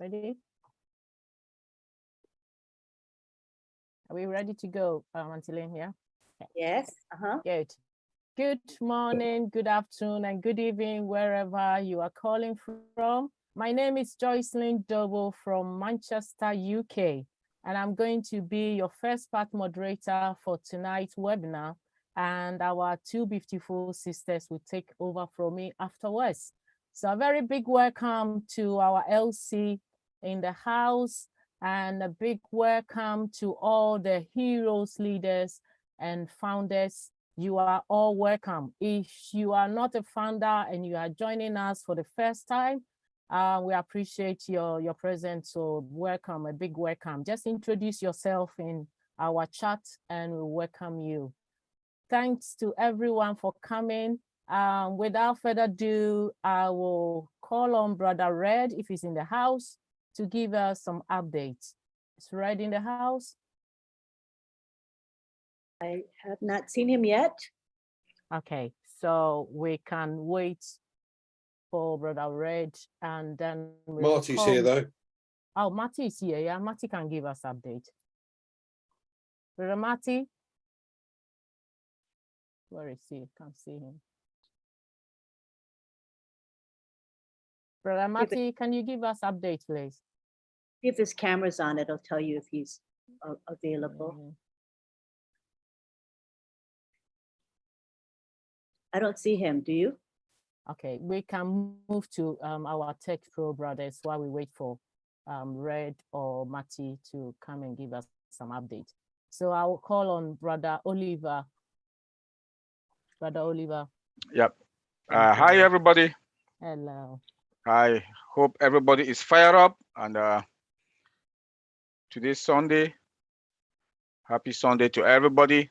Ready? Are we ready to go, Antilene? Yeah? Okay. Yes. Good. Good morning, good afternoon, and good evening, wherever you are calling from. My name is Joycelyn Dobo from Manchester, UK, and I'm going to be your first part moderator for tonight's webinar, and our two beautiful sisters will take over from me afterwards. So a very big welcome to our LC in the house, and a big welcome to all the heroes, leaders, and founders. You are all welcome. If you are not a founder and you are joining us for the first time, we appreciate your presence. So welcome, a big welcome. Just introduce yourself in our chat and we'll welcome you. Thanks to everyone for coming. Without further ado, I will call on Brother Red, if he's in the house, to give us some updates. Is Red in the house? I have not seen him yet. Okay, so we can wait for Brother Red, and then Marty's here though. Oh, Marty is here. Yeah, Marty can give us update. Brother Marty, where is he? Can't see him. Brother Marty, can you give us update, please? If his camera's on, it'll tell you if he's available. I don't see him. Do you? Okay, we can move to our Tech Pro brothers while we wait for Red or Marty to come and give us some update. So I will call on Brother Oliver. Brother Oliver. Yep. Hi, everybody. Hello. I hope everybody is fired up. And today's Sunday. Happy Sunday to everybody.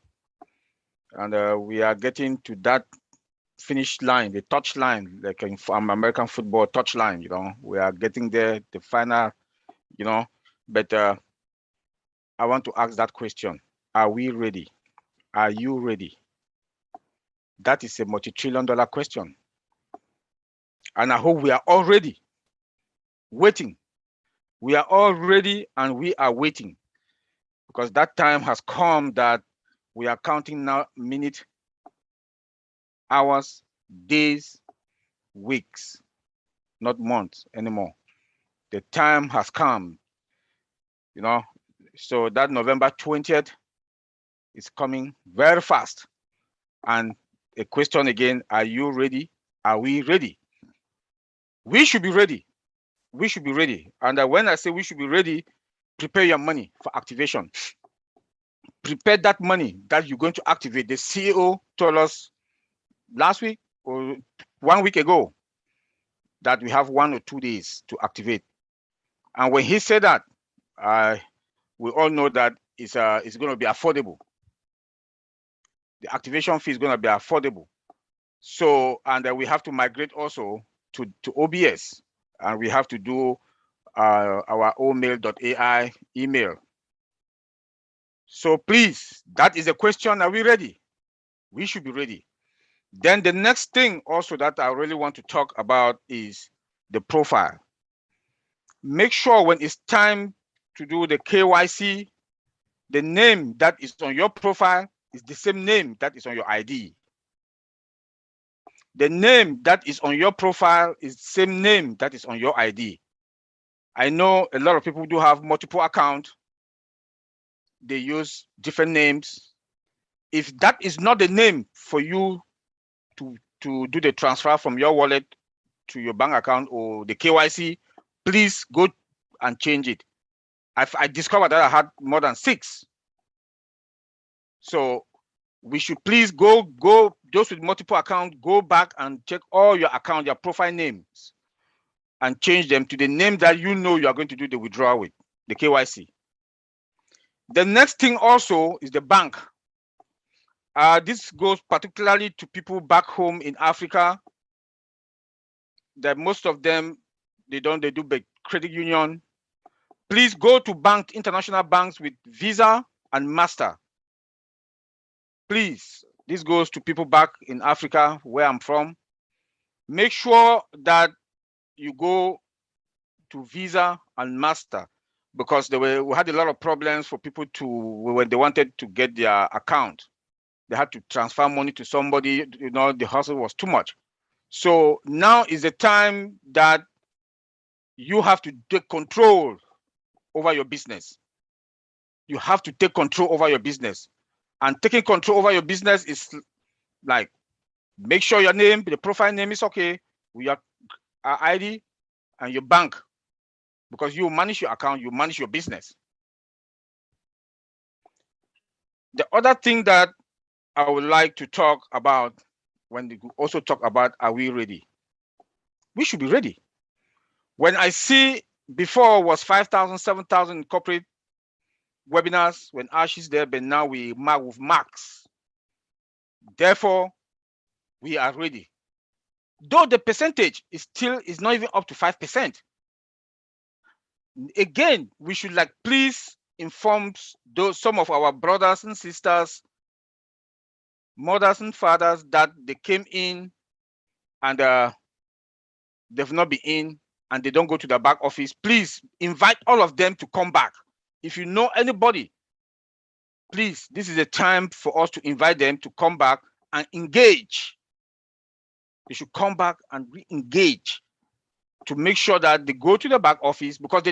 And we are getting to that finish line, the touch line, like in American football touch line, you know. We are getting there, the final, you know. But I want to ask that question. Are we ready? Are you ready? That is a multi-trillion-dollar question. And I hope we are all ready, waiting. We are all ready and we are waiting, because that time has come that we are counting now minutes, hours, days, weeks, not months anymore. The time has come, you know. So that November 20th is coming very fast. And a question again, are you ready? Are we ready? We should be ready. We should be ready. And when I say we should be ready, prepare your money for activation. Prepare that money that you're going to activate. The CEO told us last week or 1 week ago that we have 1 or 2 days to activate. And when he said that, we all know that it's going to be affordable. The activation fee is going to be affordable. So, and we have to migrate also to OBS, and we have to do our omail.ai email. So please, that is a question. Are we ready? We should be ready. Then the next thing also that I really want to talk about is the profile. Make sure when it's time to do the KYC, the name that is on your profile is the same name that is on your ID. The name that is on your profile is the same name that is on your ID. I know a lot of people do have multiple accounts. They use different names. If that is not the name for you to do the transfer from your wallet to your bank account or the KYC, please go and change it. I discovered that I had more than 6. So we should please go, those with multiple accounts, go back and check all your account, your profile names, and change them to the name that you know you are going to do the withdrawal with, the KYC. The next thing also is the bank. This goes particularly to people back home in Africa, that most of them, they do the credit union. Please go to international banks with Visa and Master. Please, this goes to people back in Africa, where I'm from. Make sure that you go to Visa and Master, because we had a lot of problems for people to, when they wanted to get their account, they had to transfer money to somebody, you know, the hustle was too much. So now is the time that you have to take control over your business. You have to take control over your business. And taking control over your business is like, make sure your name, the profile name is okay, with your ID and your bank, because you manage your account, you manage your business. The other thing that I would like to talk about, when we also talk about, are we ready? We should be ready. When I see before was 5,000, 7,000 corporate webinars when Ash is there, but now we mark with max. Therefore, we are ready. Though the percentage is not even up to 5%. Again, we should like please inform some of our brothers and sisters, mothers and fathers, that they came in and they've not been in and they don't go to the back office. Please invite all of them to come back. If you know anybody, please, this is a time for us to invite them to come back and engage. They should come back and re-engage to make sure that they go to the back office, because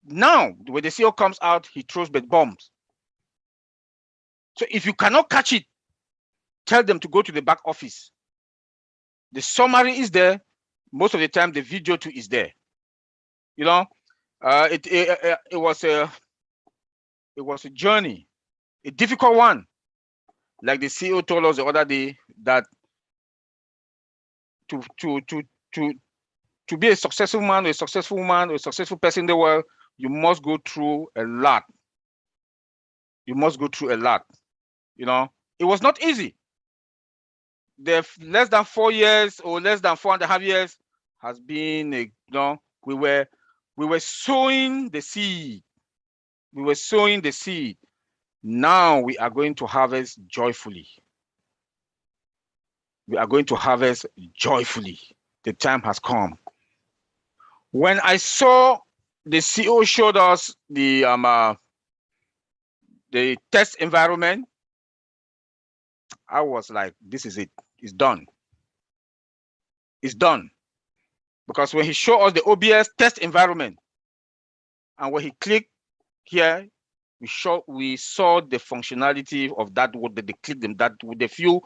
now when the CEO comes out, he throws bed bombs. So if you cannot catch it, tell them to go to the back office. The summary is there. Most of the time, the video too is there. You know, it was a journey, a difficult one. Like the CEO told us the other day, that to be a successful man, a successful woman, a successful person in the world, you must go through a lot. You must go through a lot. You know, it was not easy. The less than 4 years or less than 4.5 years has been, you know, we were sowing the seed. We were sowing the seed. Now we are going to harvest joyfully. We are going to harvest joyfully. The time has come. When I saw the CEO showed us the test environment, I was like, this is it. It's done. It's done. Because when he showed us the OBS test environment, and when he clicked here, we saw the functionality of that. What they clicked them, that with the few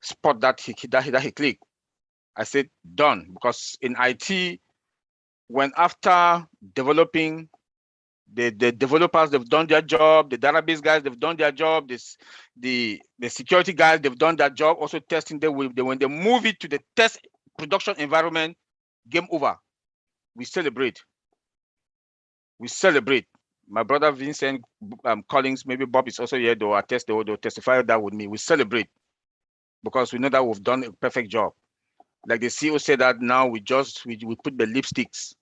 spot that he clicked. I said done, because in IT, when after developing, the developers, they've done their job, the database guys, they've done their job, the security guys, they've done their job, also testing them. When they move it to the test production environment, game over. We celebrate. We celebrate. My brother Vincent Collins, maybe Bob is also here, they'll testify that with me. We celebrate, because we know that we've done a perfect job. Like the CEO said, that now we put the lipsticks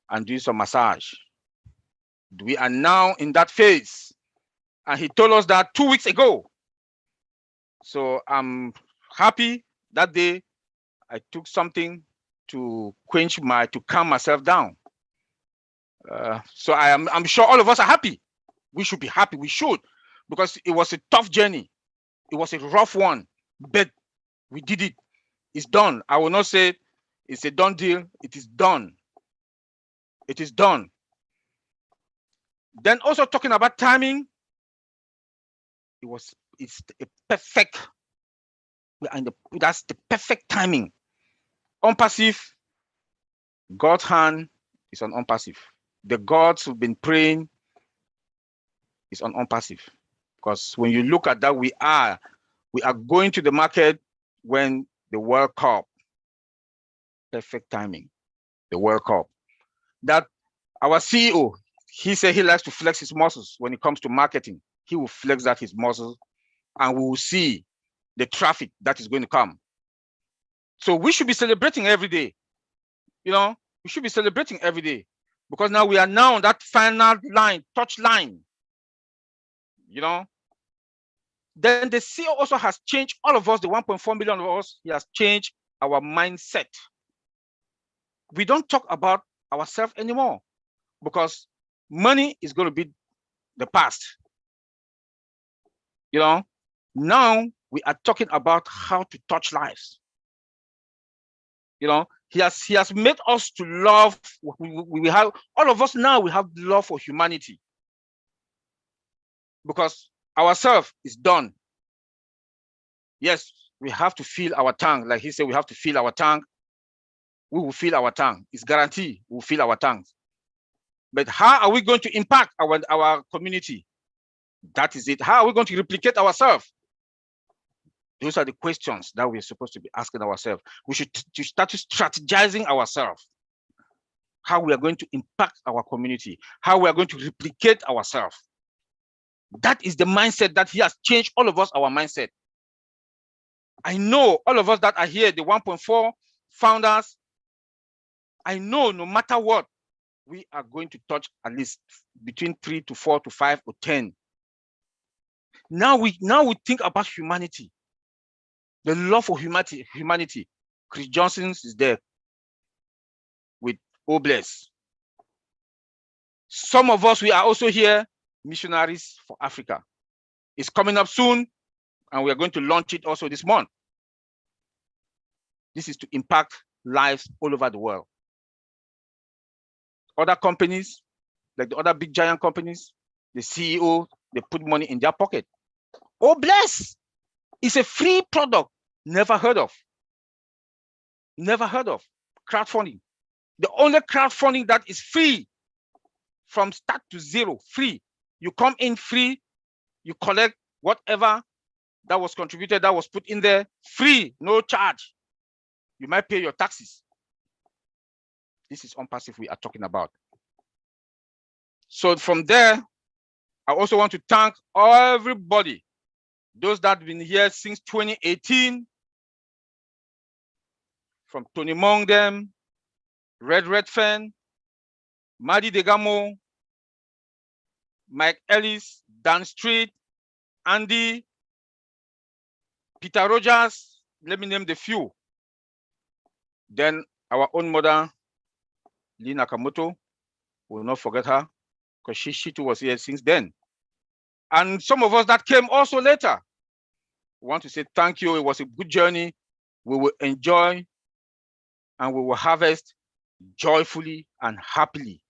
and do some massage. We are now in that phase. And he told us that 2 weeks ago. So I'm happy that day I took something to calm myself down. So I'm sure all of us are happy. We should be happy. We should, because it was a tough journey. It was a rough one, but we did it. It's done. I will not say it's a done deal. It is done. It is done. Then also talking about timing, it's a perfect. That's the perfect timing. ONPASSIVE, God's hand is on ONPASSIVE. The gods who've been praying is on ONPASSIVE. Because when you look at that, we are going to the market when the World Cup. Perfect timing. The World Cup. That our CEO, he said he likes to flex his muscles when it comes to marketing. He will flex his muscles, and we will see the traffic that is going to come. So we should be celebrating every day. You know, we should be celebrating every day, because now we are now on that final line, touch line. You know, then the CEO also has changed all of us, the 1.4 million of us. He has changed our mindset. We don't talk about ourselves anymore, because money is going to be the past. You know, now we are talking about how to touch lives. You know, he has made us to love. We have, all of us now, we have love for humanity, because ourselves is done. Yes, we have to fill our tank. Like he said, we have to fill our tank. We will fill our tank. It's guaranteed we'll fill our tanks. But how are we going to impact our community? That is it. How are we going to replicate ourselves? Those are the questions that we're supposed to be asking ourselves. We should start strategizing ourselves. How we are going to impact our community, how we are going to replicate ourselves. That is the mindset that he has changed all of us, our mindset. I know all of us that are here, the 1.4 founders, I know no matter what, we are going to touch at least between 3 to 4 to 5 or 10. Now we think about humanity, the love for humanity. Chris Johnson is there with Obless. Some of us, we are also here, missionaries for Africa. It's coming up soon, and we are going to launch it also this month. This is to impact lives all over the world. Other companies, like the other big giant companies, the CEO, they put money in their pocket. Obless is a free product, never heard of. Never heard of. Crowdfunding. The only crowdfunding that is free from start to zero, free. You come in free, you collect whatever that was contributed, that was put in there, free, no charge. You might pay your taxes. This is ONPASSIVE we are talking about. So from there, I also want to thank everybody, those that have been here since 2018, from Tony Mongdem, Red Fan, Madi Degamo, Mike Ellis, Dan Street, Andy, Peter Rogers, let me name the few. Then our own mother, Lee Nakamoto, we will not forget her, because she too was here since then. And some of us that came also later. We want to say thank you. It was a good journey. We will enjoy and we will harvest joyfully and happily.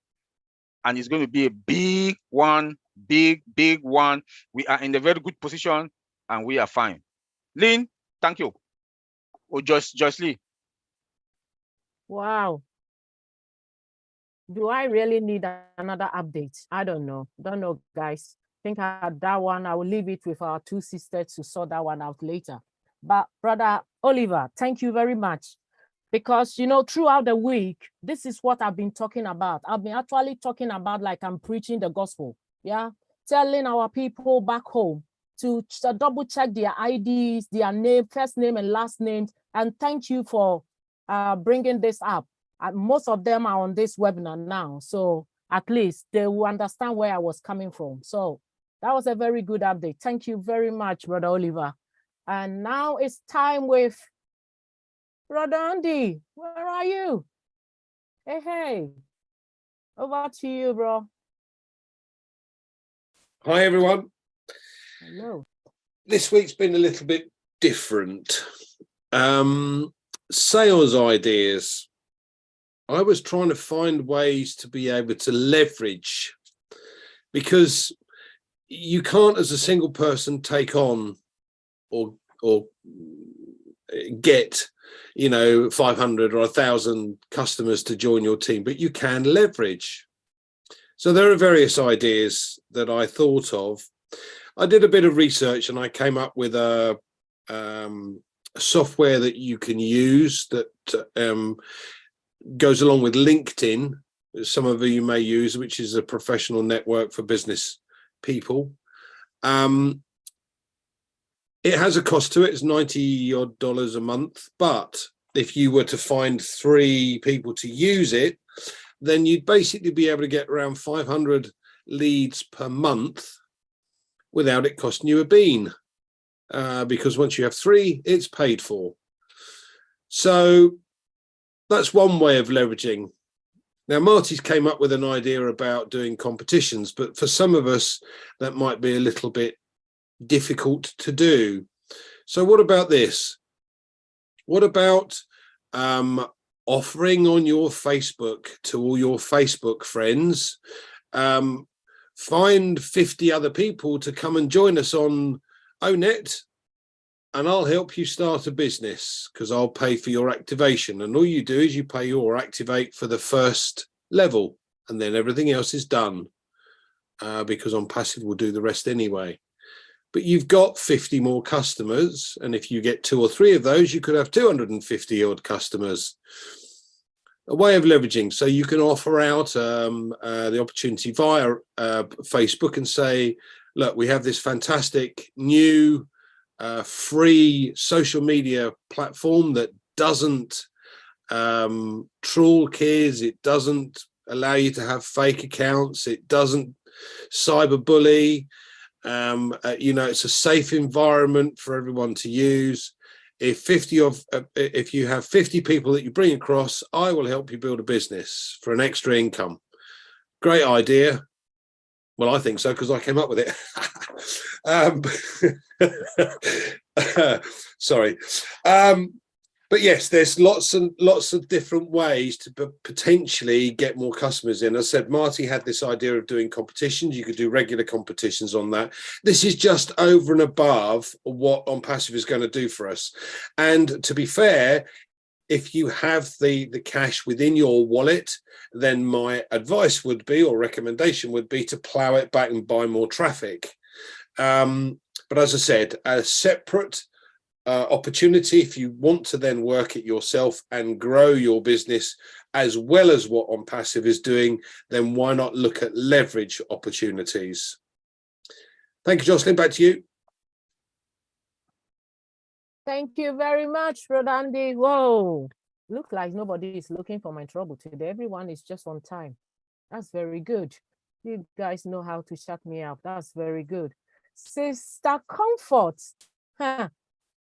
And it's going to be a big one, big one. We are in a very good position and we are fine. Lynn, thank you. Or Joyce Lee. Wow. Do I really need another update? I don't know. Don't know, guys. I think that one, I will leave it with our two sisters to sort that one out later. But Brother Oliver, thank you very much. Because, you know, throughout the week, this is what I've been talking about. I've been actually talking about like I'm preaching the gospel. Yeah. Telling our people back home to double check their IDs, their name, first name and last names. And thank you for bringing this up. Most of them are on this webinar now. So at least they will understand where I was coming from. So that was a very good update. Thank you very much, Brother Oliver. And now it's time with Brother Andy. Where are you? Hey. Over to you, bro. Hi, everyone. Hello. This week's been a little bit different. Sales ideas. I was trying to find ways to be able to leverage, because you can't as a single person take on or get, you know, 500 or 1,000 customers to join your team, but you can leverage. So there are various ideas that I thought of. I did a bit of research and I came up with a software that you can use that goes along with LinkedIn, some of you may use, which is a professional network for business people. It has a cost to it. It's $90 odd a month. But if you were to find 3 people to use it, then you'd basically be able to get around 500 leads per month without it costing you a bean. Because once you have 3, it's paid for. So that's one way of leveraging. Now, Marty's came up with an idea about doing competitions, but for some of us, that might be a little bit difficult to do. So what about this? What about offering on your Facebook to all your Facebook friends, find 50 other people to come and join us on ONET, and I'll help you start a business because I'll pay for your activation. And all you do is you pay or activate for the first level, and then everything else is done because ONPASSIVE will do the rest anyway. But you've got 50 more customers, and if you get 2 or 3 of those, you could have 250 odd customers. A way of leveraging, so you can offer out the opportunity via Facebook and say, look, we have this fantastic new free social media platform that doesn't troll kids, it doesn't allow you to have fake accounts, it doesn't cyberbully. You know, it's a safe environment for everyone to use. If you have 50 people that you bring across, I will help you build a business for an extra income. Great idea. Well, I think so because I came up with it. Sorry. But yes, there's lots and lots of different ways to potentially get more customers in. As I said, Marty had this idea of doing competitions. You could do regular competitions on that. This is just over and above what ONPASSIVE is going to do for us. And to be fair, if you have the cash within your wallet, then my advice would be, or recommendation would be, to plow it back and buy more traffic. But as I said, a separate opportunity, if you want to then work it yourself and grow your business as well as what ONPASSIVE is doing, then why not look at leverage opportunities? Thank you, Jocelyn. Back to you. Thank you very much, Brother Andy. Whoa, look like nobody is looking for my trouble today. Everyone is just on time. That's very good. You guys know how to shut me up. That's very good. Sister Comfort. Huh.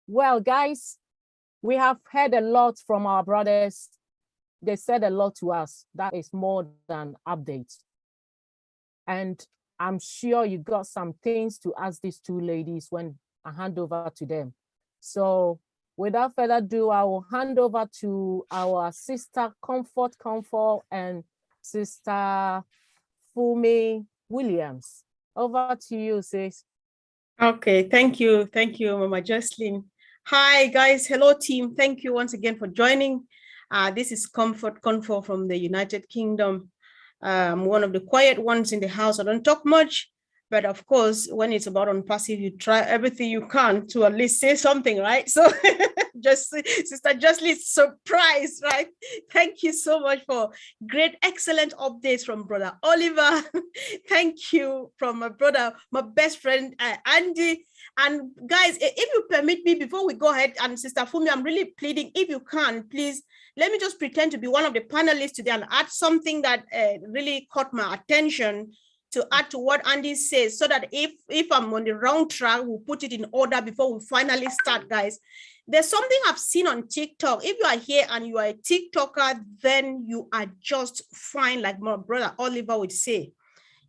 Well, guys, we have heard a lot from our brothers. They said a lot to us. That is more than updates. And I'm sure you got some things to ask these 2 ladies when I hand over to them. So without further ado, I will hand over to our Sister Comfort and Sister Fumi Williams. Over to you, sis. Okay, thank you, Mama Jocelyn. Hi guys, hello team. Thank you once again for joining. This is Comfort from the United Kingdom. I'm one of the quiet ones in the house. I don't talk much, but of course, when it's about ONPASSIVE, you try everything you can to at least say something, right? So Sister Jocelyn, surprised, right? Thank you so much for great, excellent updates from Brother Oliver. Thank you from my brother, my best friend, Andy. And guys, if you permit me, before we go ahead, and Sister Fumi, I'm really pleading, if you can, please, let me just pretend to be one of the panelists today and add something that really caught my attention to add to what Andy says, so that if I'm on the wrong track, we'll put it in order before we finally start, guys. There's something I've seen on TikTok. If you are here and you are a TikToker, then you are just fine, like my brother Oliver would say.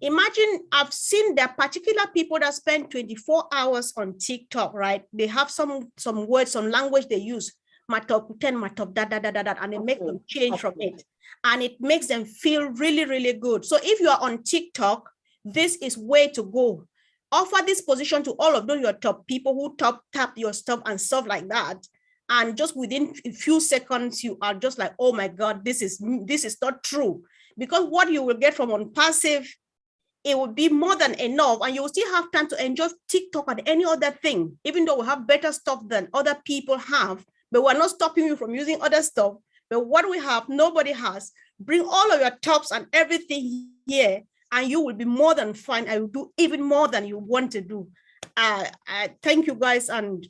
Imagine, I've seen there are particular people that spend 24 hours on TikTok, right? They have some words, some language they use, matop, matop, and they make them change from it. And it makes them feel really, really good. So if you are on TikTok, this is way to go. Offer this position to all of those your top people who tap your stuff and stuff like that. And just within a few seconds, you are just like, oh my God, this is not true. Because what you will get from ONPASSIVE, it will be more than enough, and you will still have time to enjoy TikTok and any other thing, even though we have better stuff than other people have, but we're not stopping you from using other stuff. But what we have, nobody has. Bring all of your tops and everything here, and you will be more than fine. I will do even more than you want to do. Thank you, guys. And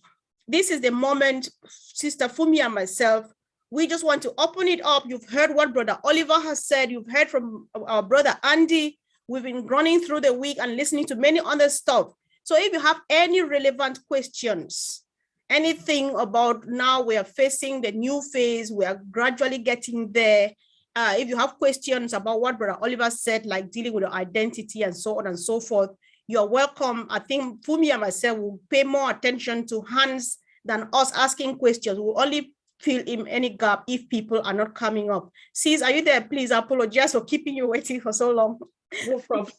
this is the moment, Sister Fumi and myself, we just want to open it up. You've heard what Brother Oliver has said. You've heard from our brother Andy. We've been running through the week and listening to many other stuff. So if you have any relevant questions, anything about now we are facing the new phase, we are gradually getting there, if you have questions about what Brother Oliver said, like dealing with your identity and so on and so forth, you're welcome. I think Fumi and myself will pay more attention to Hans than us asking questions. We'll only fill in any gap if people are not coming up. Sis, are you there? Please apologize for keeping you waiting for so long. No problem.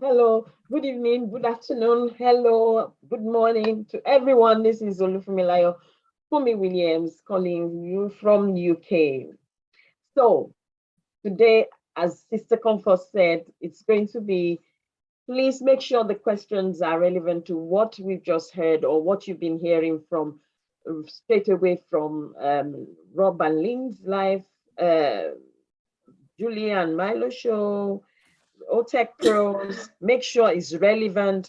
Hello, good evening, good afternoon, hello, good morning to everyone. This is Olufumilayo Fumi Williams calling you from UK. So today, as Sister Comfort said, it's going to be, please make sure the questions are relevant to what we've just heard or what you've been hearing from straight away from Rob and Lynn's live, Julia and Milo show, OTech Pros. Make sure it's relevant.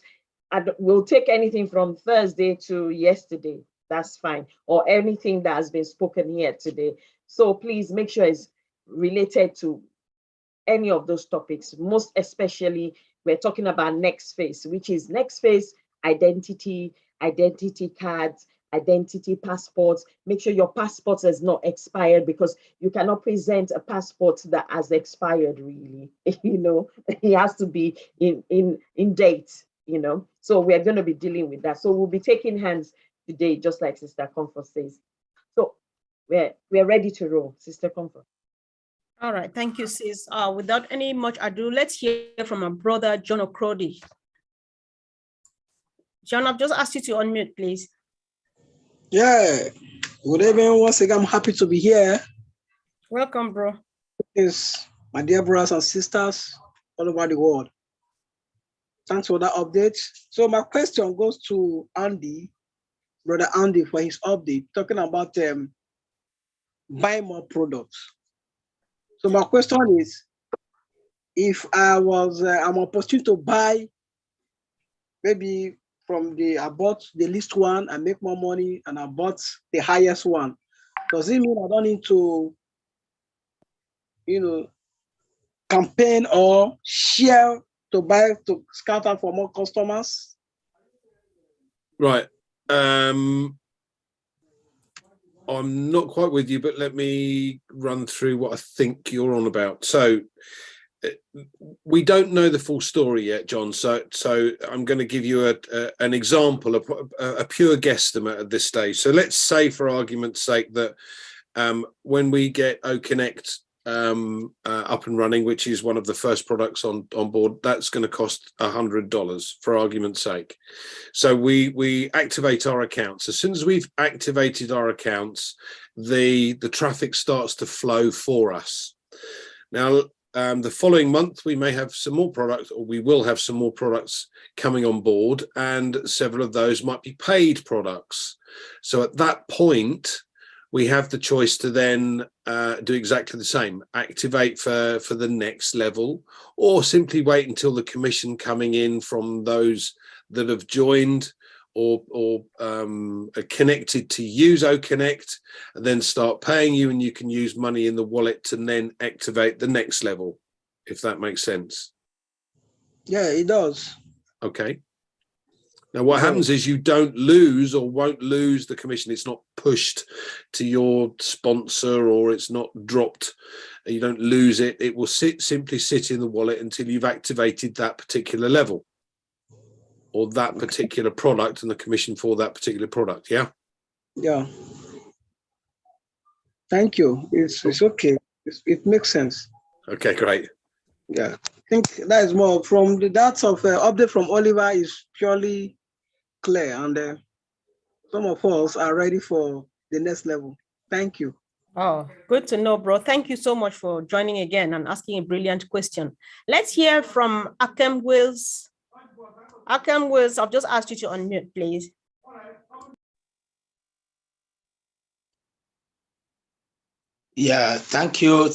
And we'll take anything from Thursday to yesterday. That's fine. Or anything that has been spoken here today. So please make sure it's related to any of those topics. Most especially, we're talking about next phase, which is next phase identity, identity cards, identity passports. Make sure your passport is not expired, because you cannot present a passport that has expired, really. You know, it has to be in date, you know. So we're going to be dealing with that. So we'll be taking hands today, just like Sister Comfort says. So we're ready to roll, Sister Comfort. All right, thank you, sis. Without any much ado, let's hear from our brother, John O'Crody. John, I've just asked you to unmute, please. Yeah, good evening. Once again, I'm happy to be here. Welcome, bro. Yes, my dear brothers and sisters all over the world. Thanks for that update. So my question goes to Andy, Brother Andy, for his update, talking about buying more products. So my question is, if I'm opportunity to buy, maybe I bought the least one, I make more money, and I bought the highest one. Does it mean I don't need to, campaign or share to buy, to scout out for more customers? Right. I'm not quite with you, but let me run through what I think you're on about. So we don't know the full story yet, John. So I'm going to give you an example, a pure guesstimate at this stage. So let's say, for argument's sake, that when we get OConnect up and running, which is one of the first products on board, that's going to cost $100, for argument's sake. So we activate our accounts. As soon as we've activated our accounts, the traffic starts to flow for us. Now, the following month, we may have some more products, or we will have some more products coming on board, and several of those might be paid products. So at that point, we have the choice to then do exactly the same, activate for the next level, or simply wait until the commission coming in from those that have joined or are connected to use OConnect, and then start paying you, and you can use money in the wallet to then activate the next level, if that makes sense. Yeah, it does. Okay. Now, what happens is you don't lose or won't lose the commission. It's not pushed to your sponsor, or it's not dropped. You don't lose it. It will simply sit in the wallet until you've activated that particular level, or that particular product, and the commission for that particular product. Yeah. Yeah. Thank you. It's okay. It makes sense. Okay, great. Yeah, I think that is more from that of update from Oliver is purely clear, and some of us are ready for the next level. Thank you. Oh, good to know, bro. Thank you so much for joining again and asking a brilliant question. Let's hear from Akem Wills. Akem Wills, I've just asked you to unmute, please. Yeah, thank you,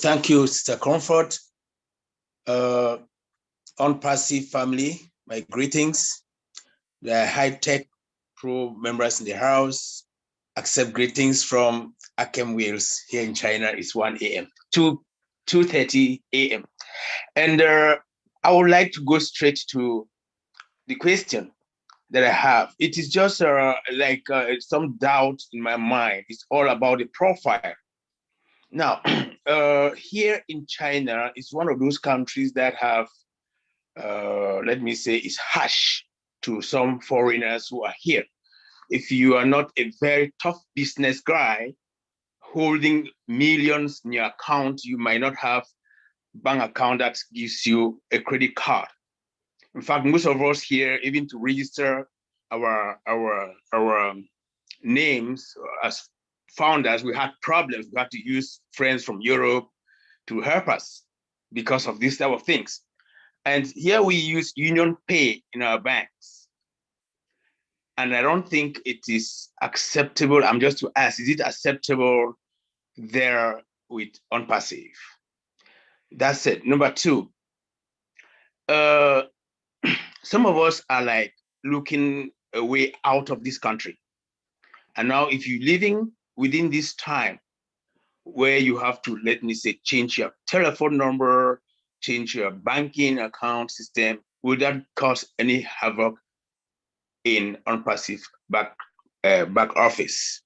Sister Comfort. ONPASSIVE family, my greetings. The high-tech pro members in the house. Accept greetings from Akem Wills here in China. It's 1 a.m. 2:30 a.m. And I would like to go straight to the question that I have. It is just some doubt in my mind. It's all about the profile. Now, here in China is one of those countries that have, let me say, is harsh to some foreigners who are here. If you are not a very tough business guy holding millions in your account, you might not have bank account that gives you a credit card. In fact, most of us here, even to register our names as founders, we had problems. We had to use friends from Europe to help us because of this type of things. And here we use Union Pay in our banks. And I don't think it is acceptable. I'm just to ask, is it acceptable there with ONPASSIVE? That's it. Number two, some of us are like looking a way out of this country. And now if you're living within this time where you have to, let me say, change your telephone number, change your banking account system, will that cause any havoc in ONPASSIVE back office?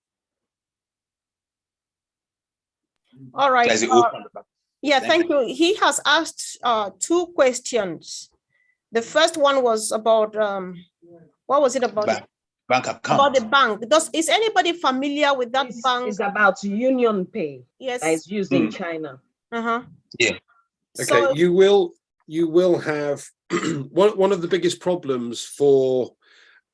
All right. Yeah, Thank thank you. He has asked 2 questions. The first one was about, what was it about? Bank account. About the bank. Is anybody familiar with that bank? It's about Union Pay. Yes. That is used in China. Uh-huh. Yeah. Okay, So, you will have one of the biggest problems for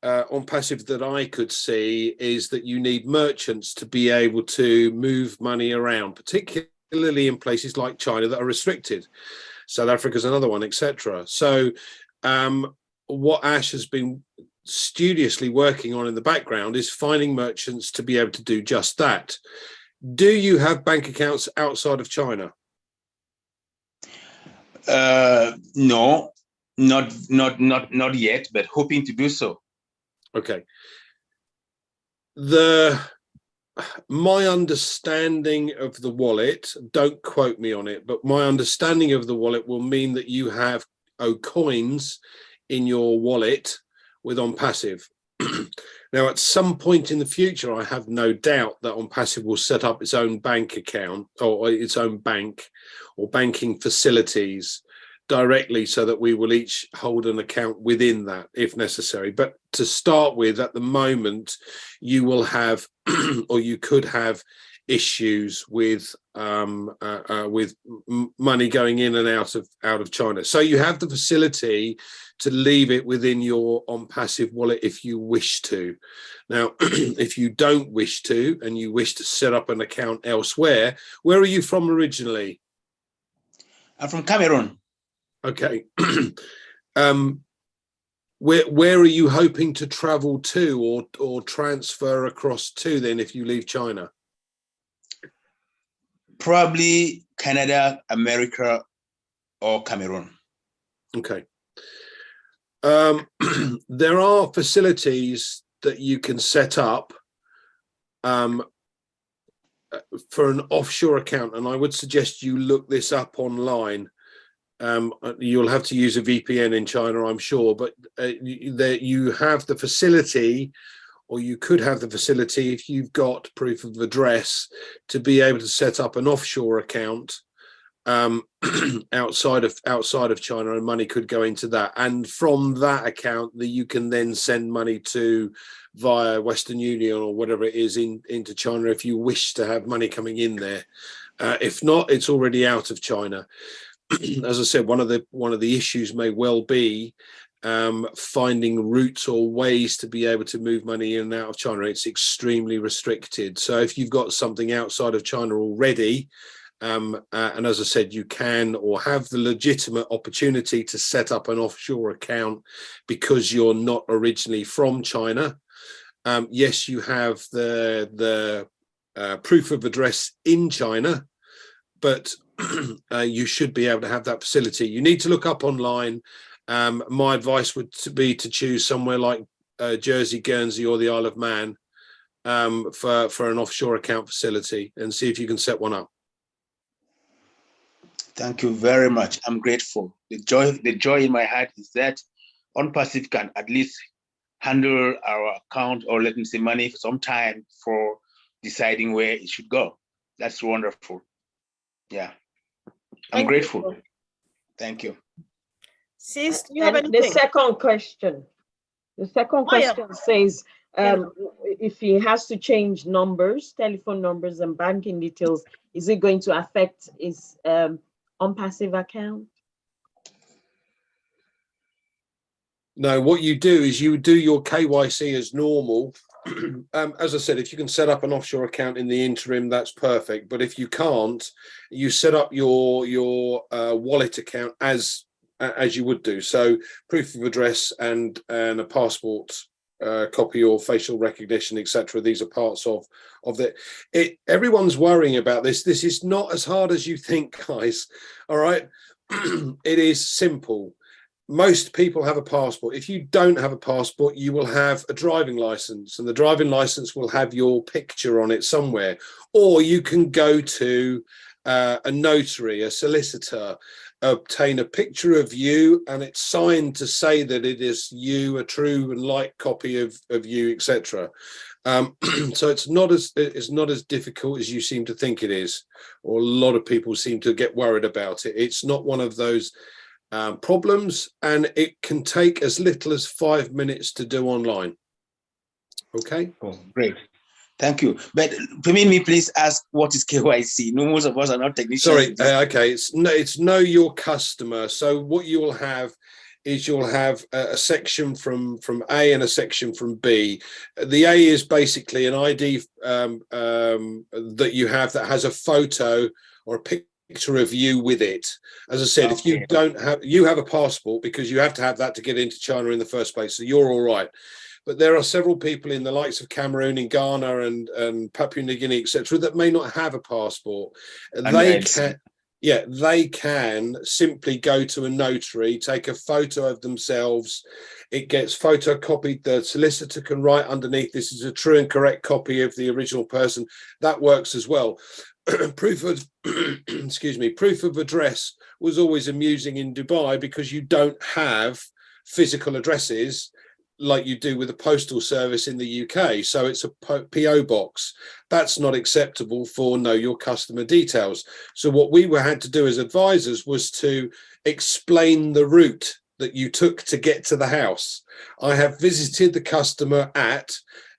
ONPASSIVE that I could see is that you need merchants to be able to move money around, particularly in places like China that are restricted. South Africa's another one, etc. So what Ash has been studiously working on in the background is finding merchants to be able to do just that. Do you have bank accounts outside of China? No, not yet, but hoping to do so. Okay. My understanding of the wallet, don't quote me on it, but my understanding of the wallet will mean that you have coins in your wallet with ONPASSIVE. Now, at some point in the future, I have no doubt that ONPASSIVE will set up its own bank account or its own bank or banking facilities directly so that we will each hold an account within that if necessary. But to start with, at the moment, you will have or you could have issues with money going in and out of China. So you have the facility to leave it within your ONPASSIVE wallet if you wish to. Now, if you don't wish to and you wish to set up an account elsewhere, where are you from originally? I'm from Cameroon. Okay. Where are you hoping to travel to or transfer across to then if you leave China? Probably Canada, America, or Cameroon. Okay. There are facilities that you can set up for an offshore account, and I would suggest you look this up online. You'll have to use a VPN in China, I'm sure, but you have the facility, or you could have the facility if you've got proof of address to be able to set up an offshore account outside of China, and money could go into that. And from that account that you can then send money to via Western Union or whatever it is into China if you wish to have money coming in there. If not, it's already out of China. As I said, one of the issues may well be finding routes or ways to be able to move money in and out of China. It's extremely restricted. So if you've got something outside of China already, and as I said, you can or have the legitimate opportunity to set up an offshore account because you're not originally from China. Yes, you have the proof of address in China, but you should be able to have that facility. You need to look up online. My advice would be to choose somewhere like Jersey, Guernsey, or the Isle of Man for an offshore account facility, and see if you can set one up. Thank you very much. I'm grateful. The joy in my heart is that ONPASSIVE can at least handle our account, or let me say money, for some time for deciding where it should go. That's wonderful. Yeah, I'm Thank you. grateful. Thank you. Sis, do you have And the anything? second question. The second Oh, yeah. question says, if he has to change numbers, telephone numbers and banking details, is it going to affect his ONPASSIVE account? No, what you do is you do your KYC as normal. As I said, if you can set up an offshore account in the interim, that's perfect. But if you can't, you set up your wallet account as you would do. So proof of address and a passport copy or facial recognition, etc. These are parts of it. Everyone's worrying about this. This is not as hard as you think, guys. All right. It is simple. Most people have a passport. If you don't have a passport, you will have a driving license, and the driving license will have your picture on it somewhere. Or you can go to a notary, a solicitor, obtain a picture of you, and it's signed to say that it is you, a true and like copy of you, etc. So it's not as difficult as you seem to think it is, or a lot of people seem to get worried about it. It's not one of those problems, and it can take as little as 5 minutes to do online. Okay. Oh, great. Thank you. But permit me please ask, what is KYC? No, most of us are not technicians. Sorry. Okay. It's know your customer. So what you will have is you'll have a section from A and a section from B. The A is basically an ID that you have that has a photo or a picture of you with it. As I said, if you don't have, you have a passport, because you have to have that to get into China in the first place, so you're all right. But there are several people in the likes of Cameroon, in Ghana and Papua New Guinea, etc., that may not have a passport. They can simply go to a notary, take a photo of themselves. It gets photocopied. The solicitor can write underneath, this is a true and correct copy of the original person. That works as well. Proof of proof of address was always amusing in Dubai, because you don't have physical addresses like you do with the postal service in the UK. So it's a PO box. That's not acceptable for know your customer details. So what we had to do as advisors was to explain the route that you took to get to the house. I have visited the customer at,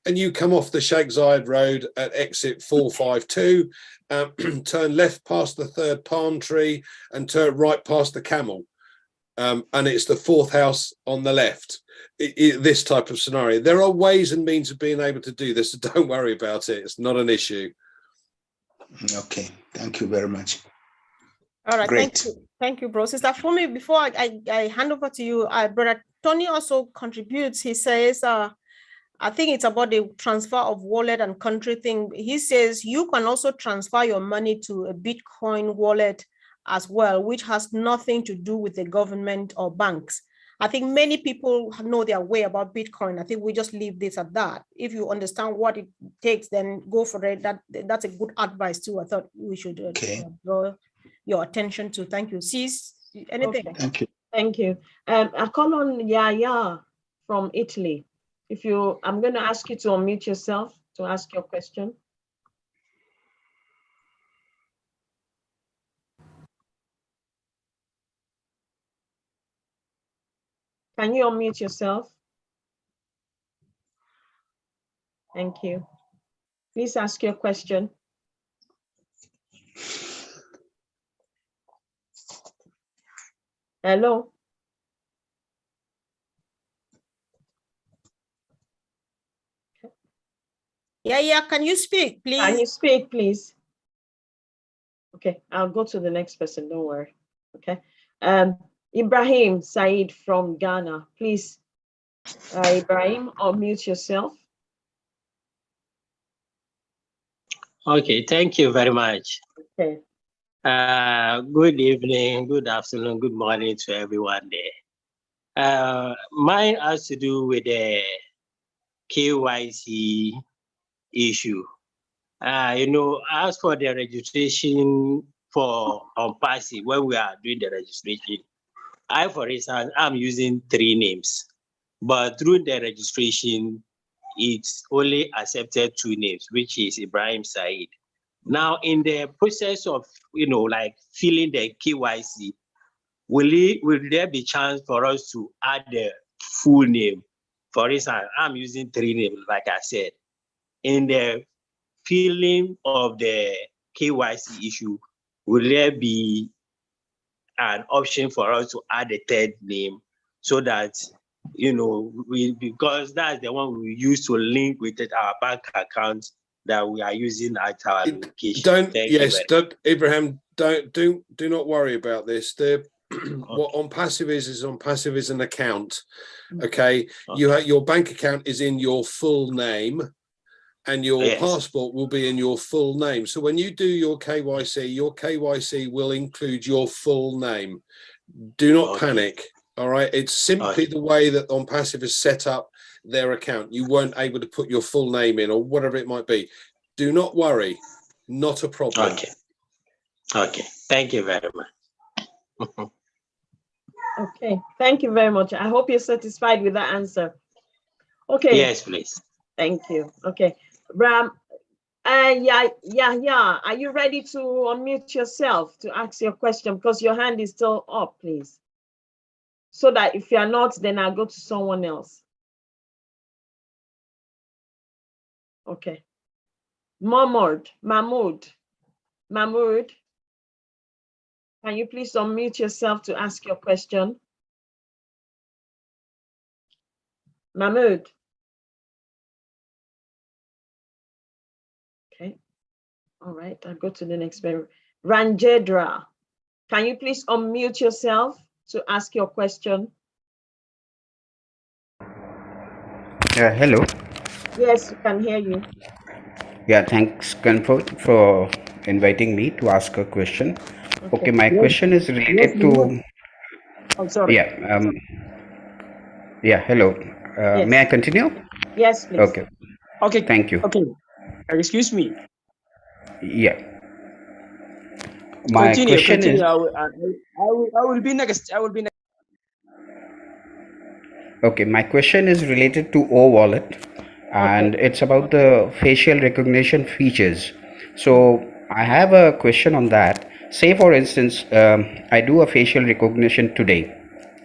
and you come off the Sheikh Zayed Road at exit 452, turn left past the third palm tree and turn right past the camel. And it's the fourth house on the left. This type of scenario. There are ways and means of being able to do this, so don't worry about it. It's not an issue. Okay, thank you very much. All right, Great. Thank you, bro. Sister, for me, before I hand over to you, Brother Tony also contributes. He says, I think it's about the transfer of wallet and country thing. He says you can also transfer your money to a Bitcoin wallet as well, which has nothing to do with the government or banks. I think many people know their way about Bitcoin. I think we just leave this at that. If you understand what it takes, then go for it. That's a good advice too. I thought we should draw your attention to. Thank you. Sis, anything? Okay. Thank you. Thank you. I call on Yaya from Italy. I'm going to ask you to unmute yourself to ask your question. Can you unmute yourself? Thank you. Please ask your question. Hello. Yeah, can you speak, please? Can you speak, please? Okay, I'll go to the next person, don't worry. Okay. Ibrahim Said from Ghana, please. Ibrahim, unmute yourself. Okay, thank you very much. Okay. Good evening, good afternoon, good morning to everyone there. Mine has to do with the KYC issue. As for the registration for ONPASSIVE, when we are doing the registration, for instance, I'm using 3 names, but through the registration, it's only accepted 2 names, which is Ibrahim Said. Now, in the process of, like filling the KYC, will there be chance for us to add the full name? For instance, I'm using 3 names, like I said. In the filling of the KYC issue, will there be an option for us to add a 3rd name so that, because that's the one we use to link with our bank account that we are using at our location. Ibrahim, do not worry about this. What ONPASSIVE is ONPASSIVE is an account. Okay, your bank account is in your full name, and your passport will be in your full name. So when you do your KYC will include your full name. Do not panic. All right, it's simply the way that ONPASSIVE has set up their account. You weren't able to put your full name in, or whatever it might be. Do not worry, not a problem. Okay, thank you very much. Okay, thank you very much. I hope you're satisfied with that answer. Okay. Yes, please. Thank you. Okay, Bram. Yeah. Are you ready to unmute yourself to ask your question? Because your hand is still up, please. So that if you're not, then I'll go to someone else. Okay. Mahmoud. Can you please unmute yourself to ask your question? Mahmoud. Okay. All right, I'll go to the next one. Ranjedra, can you please unmute yourself to ask your question? Hello. Yes, we can hear you. Yeah, thanks, Comfort, for inviting me to ask a question. Okay, my question is related to. I'm sorry. Yeah, hello. Yes. May I continue? Yes, please. Okay. Okay. Thank you. Okay. Excuse me. Yeah. My question is. I will be next. Okay, my question is related to O-Wallet, and it's about the facial recognition features. So I have a question on that. Say, for instance, I do a facial recognition today,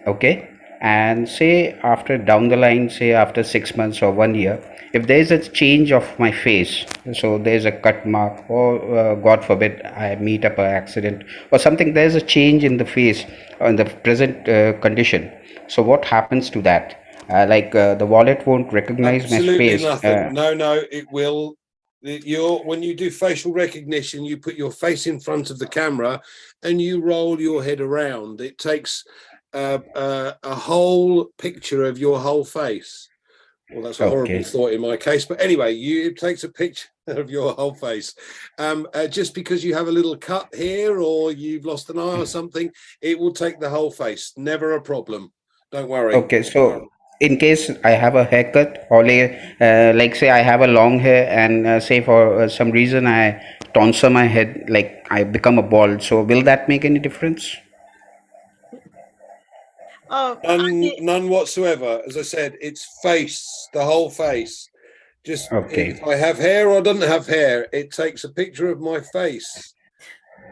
okay? And say after down the line, say after 6 months or 1 year, if there is a change of my face, so there's a cut mark, or God forbid, I meet up an accident or something, there's a change in the face in the present condition. So what happens to that? The wallet won't recognize my Absolutely face. nothing. No, it will. When you do facial recognition, you put your face in front of the camera and you roll your head around. It takes a whole picture of your whole face. Well, that's a horrible thought in my case, but anyway, it takes a picture of your whole face. Just because you have a little cut here or you've lost an eye or something, it will take the whole face. Never a problem. Don't worry. Okay, so in case I have a haircut, or like say I have a long hair, and say for some reason I tonsure my head, like I become a bald, so will that make any difference? None whatsoever. As I said, it's face, the whole face. Just if I have hair or don't have hair, it takes a picture of my face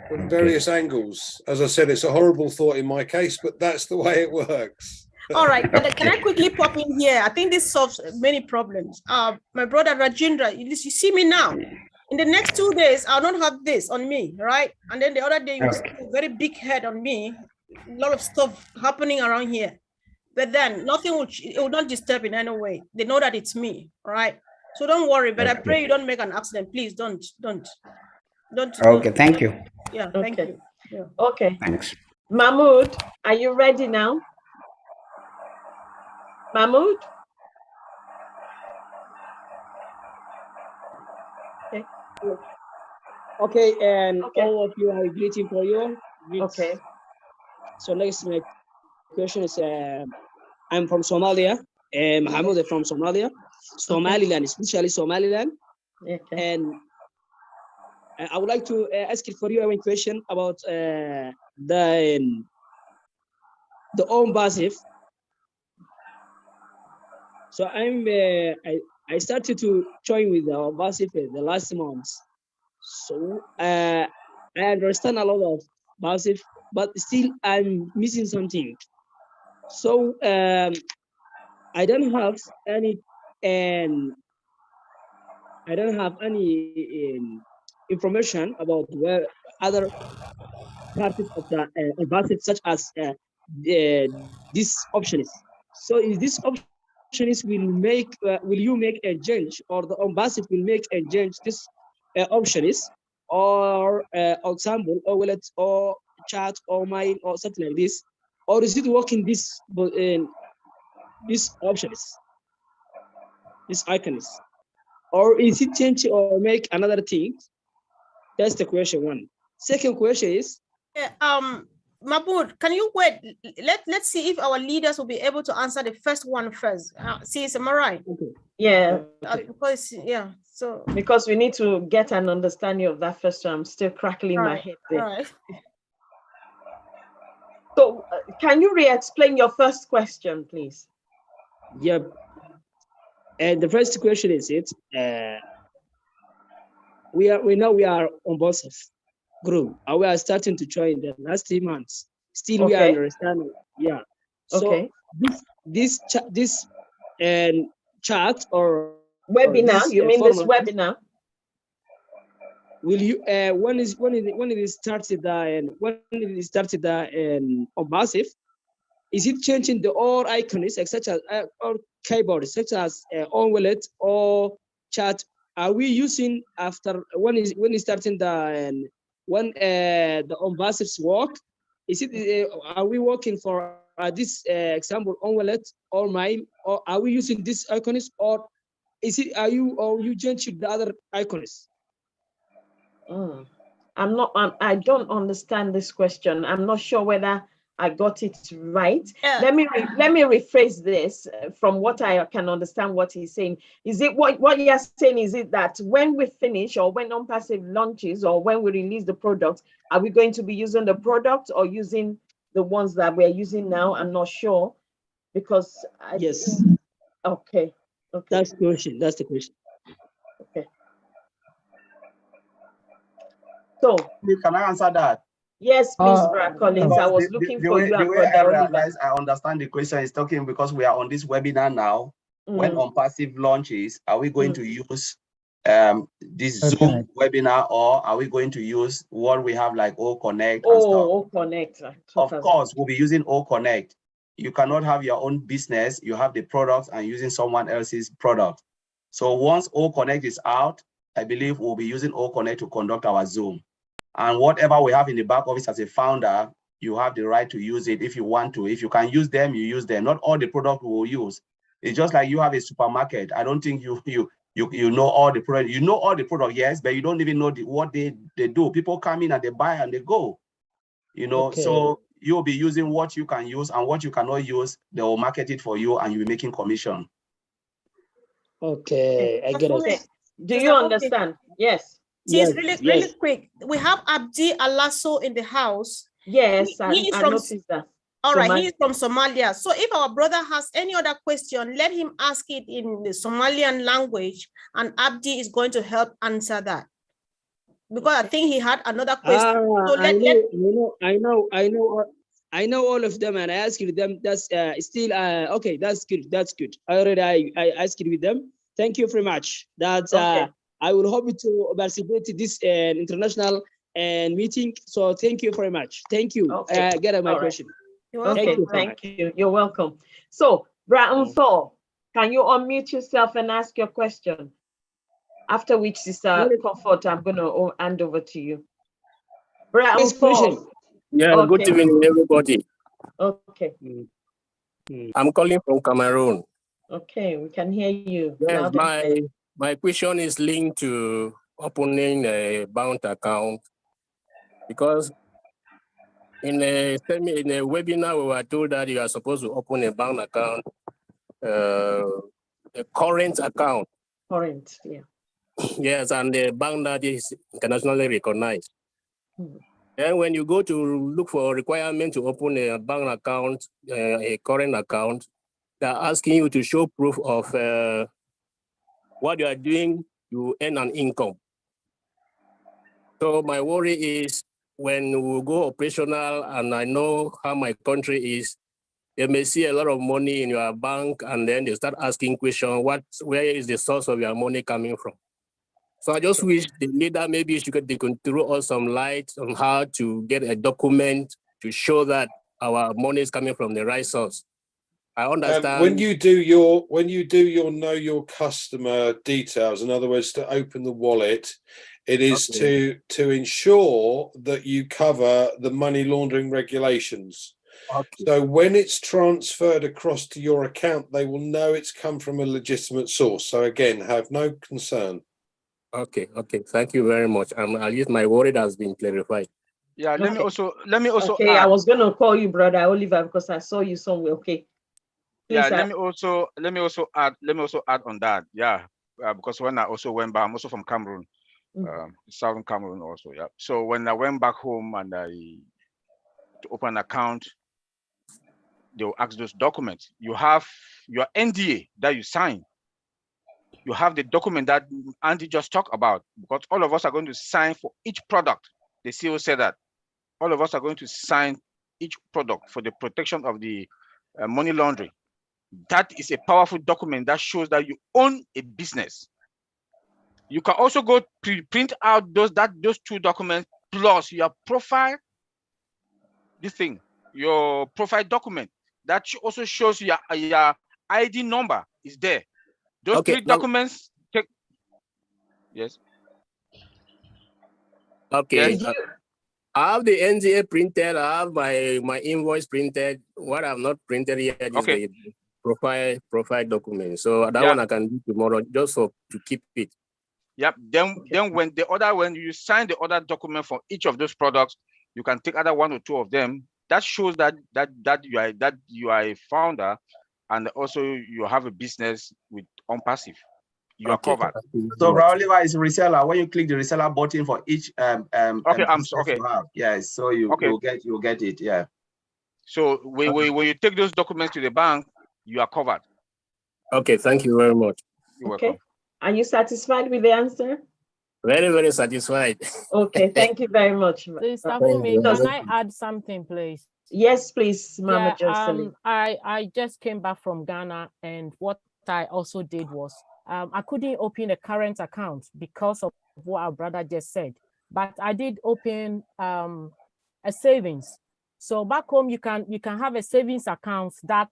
from various angles. As I said, it's a horrible thought in my case, but that's the way it works. All right, can I quickly pop in here? I think this solves many problems. My brother Rajendra, you see me now. In the next 2 days, I'll not have this on me, right? And then the other day, you see a very big head on me. A lot of stuff happening around here. But then nothing it will not disturb in any way. They know that it's me, all right? So don't worry, but I pray you don't make an accident. Please don't. Okay, thank you. Yeah, thank you. Yeah. Okay. Thanks. Mahmoud, are you ready now? Mahmoud? Okay. Okay, and all of you are greeting for you. Okay. So next, my question is, I'm from Somalia, and Mahmoud is from Somalia, Somaliland, especially Somaliland. Okay. And I would like to ask you for you a question about the ONPASSIVE. So I started to join with the ONPASSIVE the last month. So I understand a lot of passive, but still I'm missing something. So I don't have any, and I don't have any information about where other parts of the passive, such as this option is. So if this option is will you make a change, or the passive will make a change this option is, or example, or wallet, or chat, or mine, or something like this, or is it working this option is, this icon is, or is it change or make another thing? That's the question one. Second question is, Mahmoud, can you wait? Let's see if our leaders will be able to answer the first one first. See, am I right? okay. Yeah. Because yeah, so Because we need to get an understanding of that first one. I'm still crackling my head there. right. So can you re-explain your first question, please? Yep. And the first question is we are on both of group, and we are starting to join the last 3 months. Still, we are understanding. Yeah. So this chat or webinar. This, you mean format, this webinar? Will you when it is started and when it is started on passive, is it changing the all icons such as or keyboard such as on wallet or chat? Are we using after when is starting the when the on passives work? Is it are we working for this example on wallet or mine, or are we using this icons, or is it are you changing the other icons? I don't understand this question. I'm not sure whether I got it right. Yeah. Let me rephrase this from what I can understand what he's saying. Is it what you're saying? Is it that when we finish, or when ONPASSIVE launches, or when we release the product, are we going to be using the product or using the ones that we're using now? I'm not sure, because yes. Okay. That's the question. That's the question. Okay. So can I answer that? Yes, please, Brad Collins. I was looking for you. The way I realize I understand the question is talking because we are on this webinar now. When ONPASSIVE launches, are we going to use this Zoom webinar, or are we going to use what we have like OConnect and stuff? OConnect. Of course, we'll be using OConnect. You cannot have your own business. You have the product and using someone else's product. So once OConnect is out, I believe we'll be using OConnect to conduct our Zoom. And whatever we have in the back office as a founder, you have the right to use it if you want to. If you can use them, you use them. Not all the product we will use. It's just like you have a supermarket. I don't think you know all the product. You know all the product, yes, but you don't even know what they do. People come in and they buy and they go. You know, so you'll be using what you can use, and what you cannot use, they will market it for you and you'll be making commission. Okay, I get it. Do you understand? Yes. Yes, really quick. We have Abdi Alasso in the house. Yes, he is I from, noticed that. All right, he is from Somalia. So if our brother has any other question, let him ask it in the Somalian language, and Abdi is going to help answer that. Because I think he had another question. So I know all of them, and I asked them. That's still okay. That's good. That's good. I asked with them. Thank you very much. That's I will hope to participate in this international meeting. So thank you very much. Thank you. Get my question. Thank you. You're welcome. So, Bratton Thor, can you unmute yourself and ask your question? After which, Sister Comfort, I'm going to hand over to you. Bratton Thor. Yeah, good evening, everybody. Okay. I'm calling from Cameroon. Okay, we can hear you. Yes, my question is linked to opening a bank account, because in a webinar we were told that you are supposed to open a bank account, a current account. Current, yeah. Yes, and the bank that is internationally recognized. And when you go to look for a requirement to open a bank account, a current account, they're asking you to show proof of what you are doing, you earn an income. So my worry is when we go operational and I know how my country is, they may see a lot of money in your bank and then they start asking questions, where is the source of your money coming from? So I just wish the leader maybe they could throw us some light on how to get a document to show that our money is coming from the right source. I understand. When you do your know your customer details, in other words, to open the wallet, it is to ensure that you cover the money laundering regulations. Okay. So when it's transferred across to your account, they will know it's come from a legitimate source. So again, have no concern. Okay. Thank you very much. At least my worry has been clarified. Yeah, let me also okay, add. I was gonna call you brother Oliver because I saw you somewhere. Okay. Please, yeah, let me also add on that. Yeah, because when I also went back, I'm also from Cameroon, Southern Cameroon also. Yeah. So when I went back home and to open an account, they'll ask those documents. You have your NDA that you sign. You have the document that Andy just talked about, because all of us are going to sign for each product. The CEO said that all of us are going to sign each product for the protection of the money laundering. That is a powerful document that shows that you own a business. You can also go print out those two documents plus your profile. Your profile document that also shows your ID number is there. Those three documents. Yes. Okay. Yes. I have the NDA printed. I have my invoice printed. What I've not printed yet is the profile document. So that one I can do tomorrow just to keep it. Yep. Then when you sign the other document for each of those products, you can take either one or two of them. That shows that you are a founder, and also you have a business with ONPASSIVE. You are covered. So Oliver is a reseller. When you click the reseller button for each you have, yes, so you'll get it. Yeah. So when you take those documents to the bank, you are covered. Okay, thank you very much. You're welcome. Are you satisfied with the answer? Very, very satisfied. Okay, thank you very much. Please, can I add something, please? Yes, please, Mama Jocelyn. I just came back from Ghana, and what I also did was I couldn't open a current account because of what our brother just said, but I did open a savings. So back home, you can have a savings account that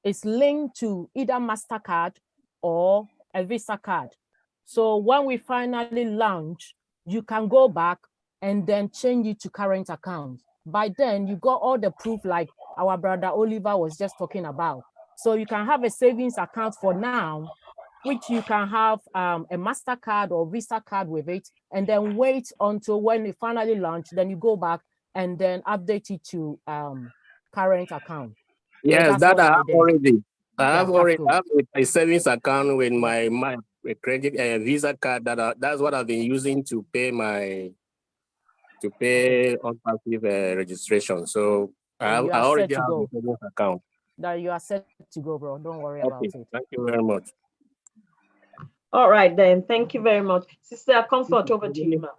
is linked to either MasterCard or a Visa card. So when we finally launch, you can go back and then change it to current account. By then, you got all the proof like our brother Oliver was just talking about. So you can have a savings account for now, which you can have a MasterCard or Visa card with it, and then wait until when you finally launch, then you go back and then update it to current account. Yes, so that I have already. I have have a savings account with my credit Visa card. That's what I've been using to pay ONPASSIVE registration. So I already have a savings account. That you are set to go, bro. Don't worry about it. Thank you very much. All right, then. Thank you very much. Sister Comfort, over to you, ma'am.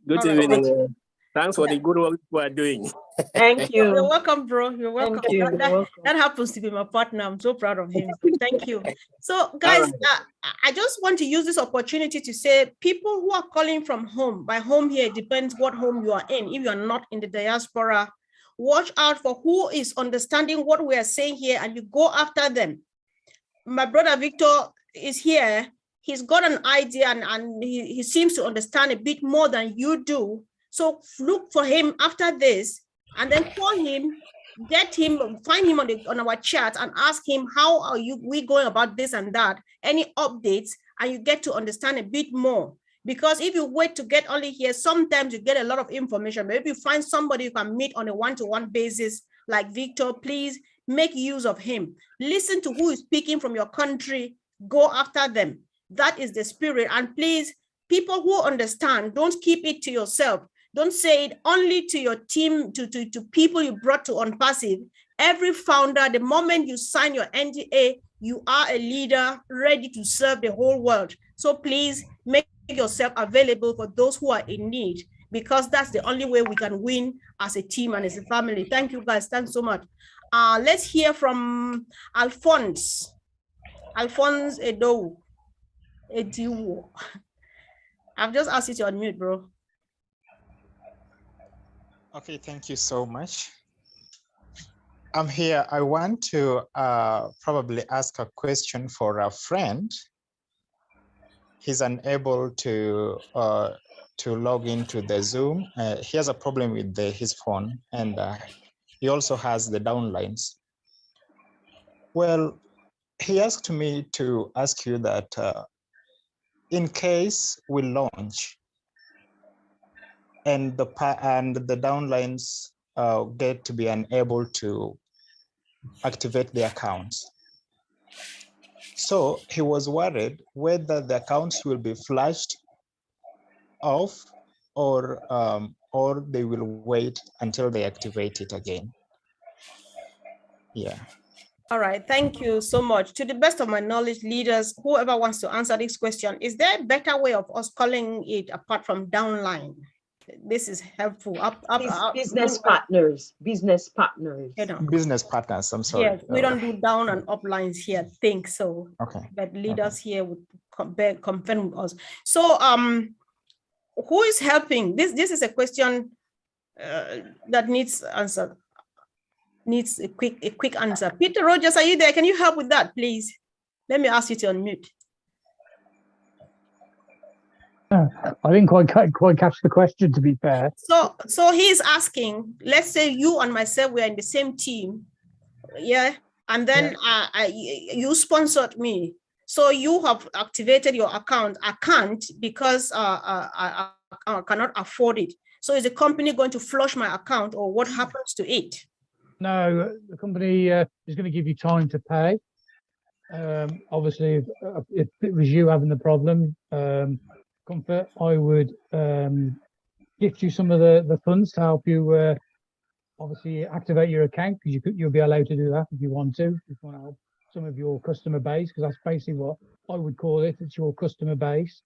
Good evening. Thanks for the good work you are doing. Thank you. You're welcome, bro. You're welcome. Thank you. That happens to be my partner. I'm so proud of him. Thank you. So, guys, I just want to use this opportunity to say people who are calling from home, by home here, it depends what home you are in. If you are not in the diaspora, watch out for who is understanding what we are saying here and you go after them. My brother Victor is here. He's got an idea and he seems to understand a bit more than you do. So look for him after this and then call him, get him, find him on our chat and ask him, how are we going about this and that, any updates, and you get to understand a bit more. Because if you wait to get only here, sometimes you get a lot of information. But if you find somebody you can meet on a one-to-one basis, like Victor, please make use of him. Listen to who is speaking from your country, go after them. That is the spirit. And please, people who understand, don't keep it to yourself. Don't say it only to your team, to people you brought to ONPASSIVE. Every founder, the moment you sign your NDA, you are a leader ready to serve the whole world. So please make yourself available for those who are in need. because that's the only way we can win as a team and as a family. Thank you guys. Thanks so much. Let's hear from Alphonse. Alphonse Edo. Ediwo. I've just asked you to unmute, bro. Okay, thank you so much. I'm here. I want to probably ask a question for a friend. He's unable to log into the Zoom. He has a problem with his phone, and he also has the downlines. Well, he asked me to ask you that in case we launch and the downlines get to be unable to activate the accounts. So he was worried whether the accounts will be flashed off or they will wait until they activate it again. Yeah. All right, thank you so much. To the best of my knowledge, leaders, whoever wants to answer this question, is there a better way of us calling it apart from downline? This is helpful. Business partners. You know. Business partners, I'm sorry. Yes, we don't do down and up lines here, I think so. Okay. But leaders here would confirm with us. So who is helping? This is a question that needs answer. Needs a quick answer. Peter Rogers, are you there? Can you help with that, please? Let me ask you to unmute. I didn't quite catch the question, to be fair. So he's asking, let's say you and myself were in the same team, yeah, and then you sponsored me. So you have activated your account. I can't because I cannot afford it. So is the company going to flush my account, or what happens to it? No, the company is going to give you time to pay. Obviously, if it was you having the problem, Comfort, I would gift you some of the funds to help you obviously activate your account, because you'll be allowed to do that if you want to. If you want to help some of your customer base, because that's basically what I would call it. It's your customer base,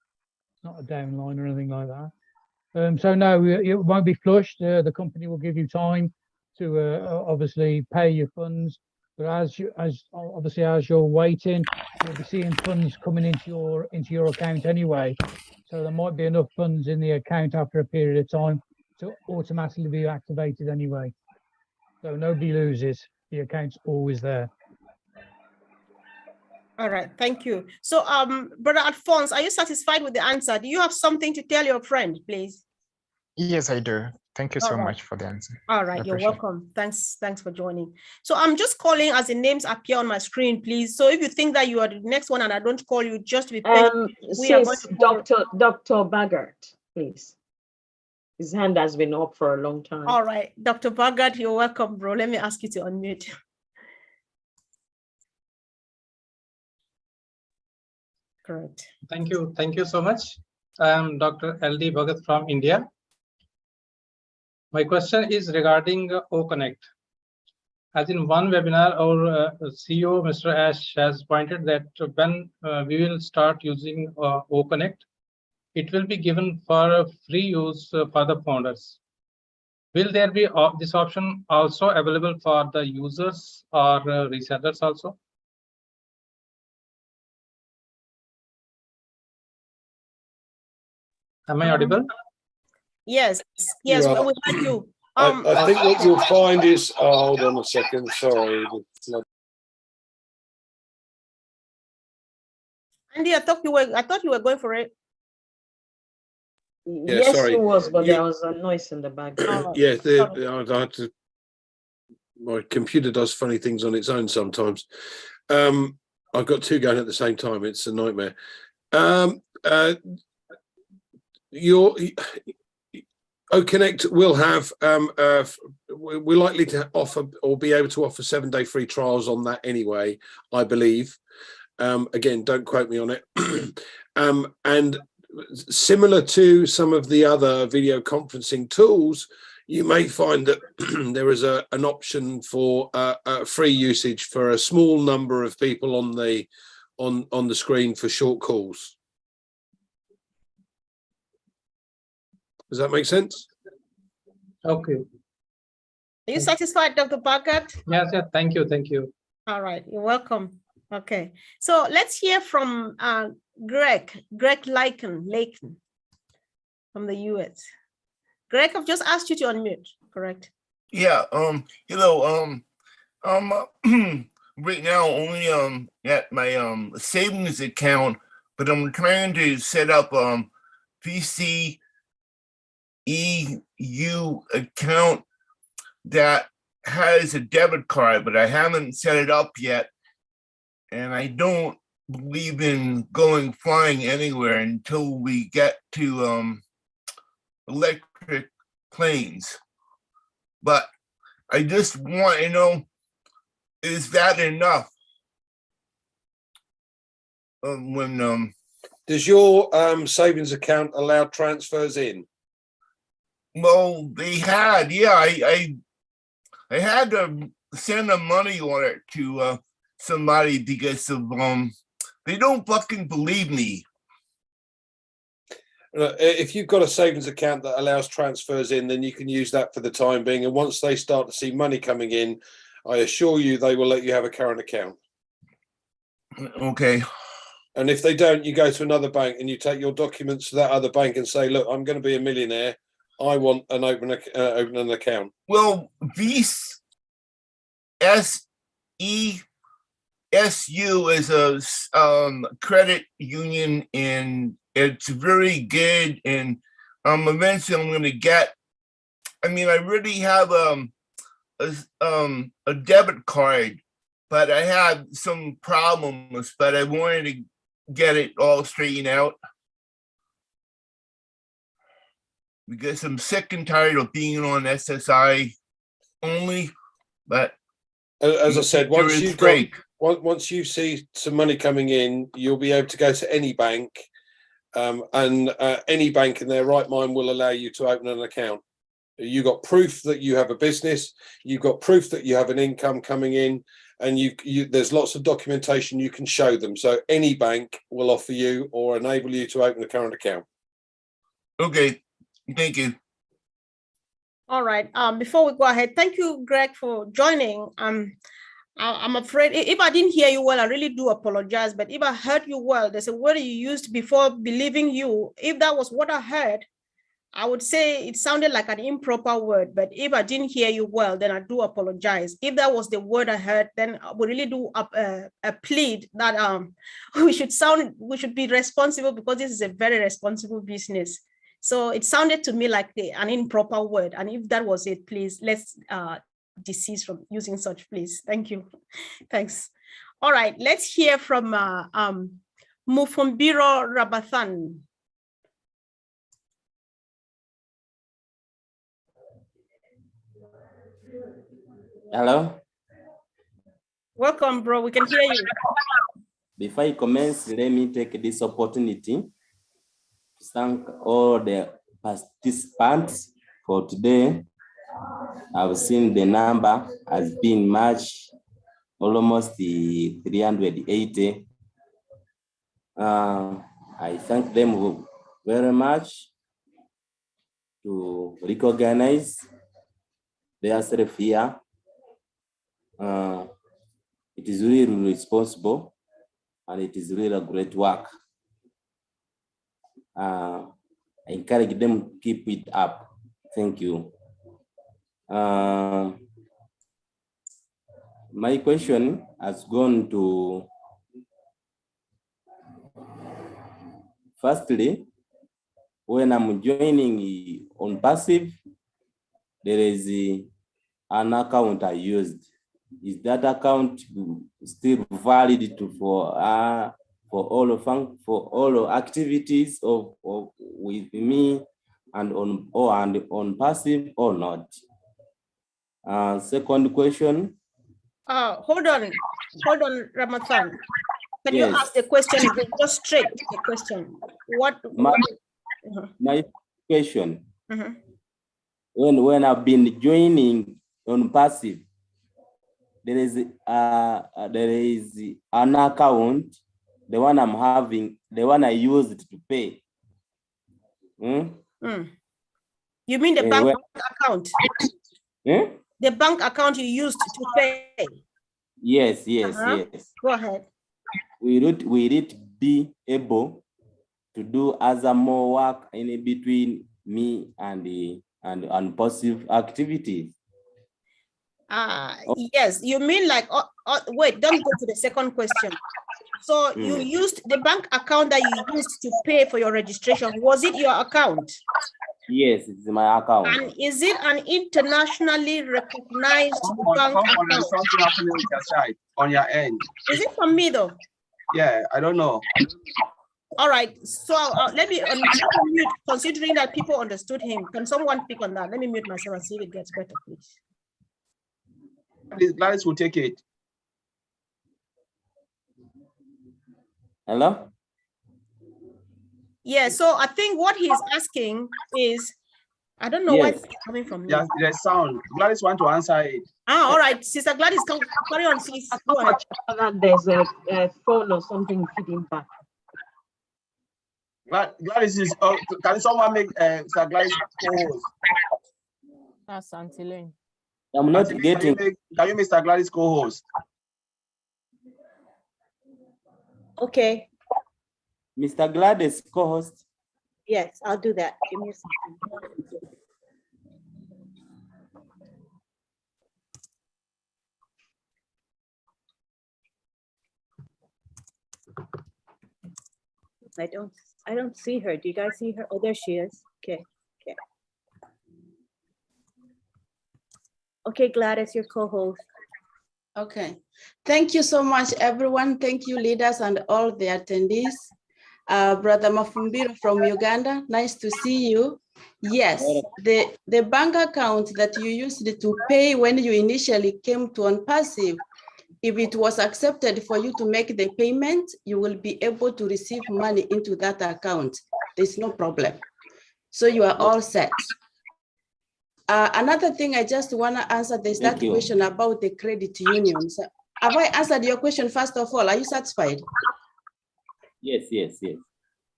not a downline or anything like that. So no, it won't be flushed. The company will give you time to obviously pay your funds. But as you're waiting, you'll be seeing funds coming into your account anyway. So there might be enough funds in the account after a period of time to automatically be activated anyway. So nobody loses. The account's always there. All right, thank you. So, Brother Alphonse, are you satisfied with the answer? Do you have something to tell your friend, please? Yes, I do. Thank you so much for the answer. All right, you're welcome. Thanks for joining. So I'm just calling as the names appear on my screen, please. So if you think that you are the next one and I don't call you, just be patient. Dr. Baggart, please. His hand has been up for a long time. All right, Dr. Baggart, you're welcome, bro. Let me ask you to unmute. Correct. Thank you so much. I am Dr. LD Bhagat from India. My question is regarding OConnect. As in one webinar, our CEO, Mr. Ash, has pointed that when we will start using OConnect, it will be given for free use for the founders. Will there be this option also available for the users or resellers also? Am I audible? Yes, we heard you. I think what you'll find is, hold on a second, sorry. Andy, I thought you were going for it. Yeah, yes, sorry. it was, but there was a noise in the background. Yeah, I had to, my computer does funny things on its own sometimes. I've got two going at the same time. It's a nightmare. OConnect will have, we're likely to offer or be able to offer 7-day free trials on that anyway, I believe. Again, don't quote me on it. And similar to some of the other video conferencing tools, you may find that there is an option for free usage for a small number of people on the screen for short calls. Does that make sense? Okay. Are you satisfied, Dr. Bhagat? Yes, yes. Thank you. Thank you. All right. You're welcome. Okay. So let's hear from Greg Laken from the US. Greg, I've just asked you to unmute, correct? Yeah, hello, right now only at my savings account, but I'm trying to set up VC EU account that has a debit card, but I haven't set it up yet. And I don't believe in going flying anywhere until we get to electric planes. But I just want to know, is that enough? Does your savings account allow transfers in? Well, they had, yeah, I had to send a money order to somebody because of they don't fucking believe me. If you've got a savings account that allows transfers in, then you can use that for the time being. And once they start to see money coming in, I assure you they will let you have a current account. Okay. And if they don't, you go to another bank and you take your documents to that other bank and say, look, I'm going to be a millionaire. I want an open an account. Well, these SESU is a credit union, and it's very good. And eventually I'm going to get. I mean, I really have a debit card, but I had some problems. But I wanted to get it all straightened out, because I'm sick and tired of being on SSI only. But as I said, once you see some money coming in, you'll be able to go to any bank, and any bank in their right mind will allow you to open an account. You got proof that you have a business, you've got proof that you have an income coming in, and there's lots of documentation you can show them. So any bank will offer you or enable you to open a current account. Okay, thank you. All right. Before we go ahead, thank you, Greg, for joining. I'm afraid if I didn't hear you well, I really do apologize. But if I heard you well, there's a word you used before believing you. If that was what I heard, I would say it sounded like an improper word. But if I didn't hear you well, then I do apologize. If that was the word I heard, then we really do a plead that we should be responsible, because this is a very responsible business. So it sounded to me like an improper word. And if that was it, please, let's desist from using such, please. Thank you. Thanks. All right, let's hear from Mufumbiro Rabathan. Hello. Welcome, bro. We can hear you. Before I commence, let me take this opportunity to thank all the participants for today. I've seen the number has been much, almost 380. I thank them very much to recognize their self here. It is really responsible, and it is really a great work. I encourage them to keep it up. Thank you. My question has gone to, firstly, when I'm joining ONPASSIVE, there is an account I used. Is that account still valid for all activities of with me and on ONPASSIVE or not? Second question. Hold on, Ramathan. Can you ask the question again? Just straight the question. My question. When I've been joining ONPASSIVE, there is an account, the one I'm having, the one I used to pay. You mean the bank account? Eh? The bank account you used to pay? Yes, yes, yes. Go ahead. Will it be able to do other more work in between me and the passive activities? Yes, you mean like, wait, don't go to the second question. So you used the bank account that you used to pay for your registration. Was it your account? Yes, it's my account. And is it an internationally recognized bank account? There's something happening with your side, on your end. Is it from me though? Yeah, I don't know. All right, so let me mute, considering that people understood him. Can someone pick on that? Let me mute myself and see if it gets better, please. Please, Gladys will take it. Hello? Yeah, so I think what he's asking is, I don't know why it's coming from me. Yes, there's sound. Gladys want to answer it. All right, Sister Gladys, carry on, please. Go ahead. There's a phone or something feeding back. Gladys is, can someone make Sister Gladys co-host? That's Auntie Lane. I'm not getting. Can you make Sister Gladys co-host? Okay. Mr. Gladys co-host. Yes, I'll do that. Give me a second. I don't see her. Do you guys see her? Oh, there she is. Okay. Okay. Okay, Gladys, your co-host. Okay. Thank you so much, everyone. Thank you, leaders and all the attendees. Brother Mafumbiro from Uganda, nice to see you. Yes, the bank account that you used to pay when you initially came to ONPASSIVE, if it was accepted for you to make the payment, you will be able to receive money into that account. There's no problem. So you are all set. Another thing I just want to answer, there's that question about the credit unions. Have I answered your question first of all? Are you satisfied? Yes, yes, yes.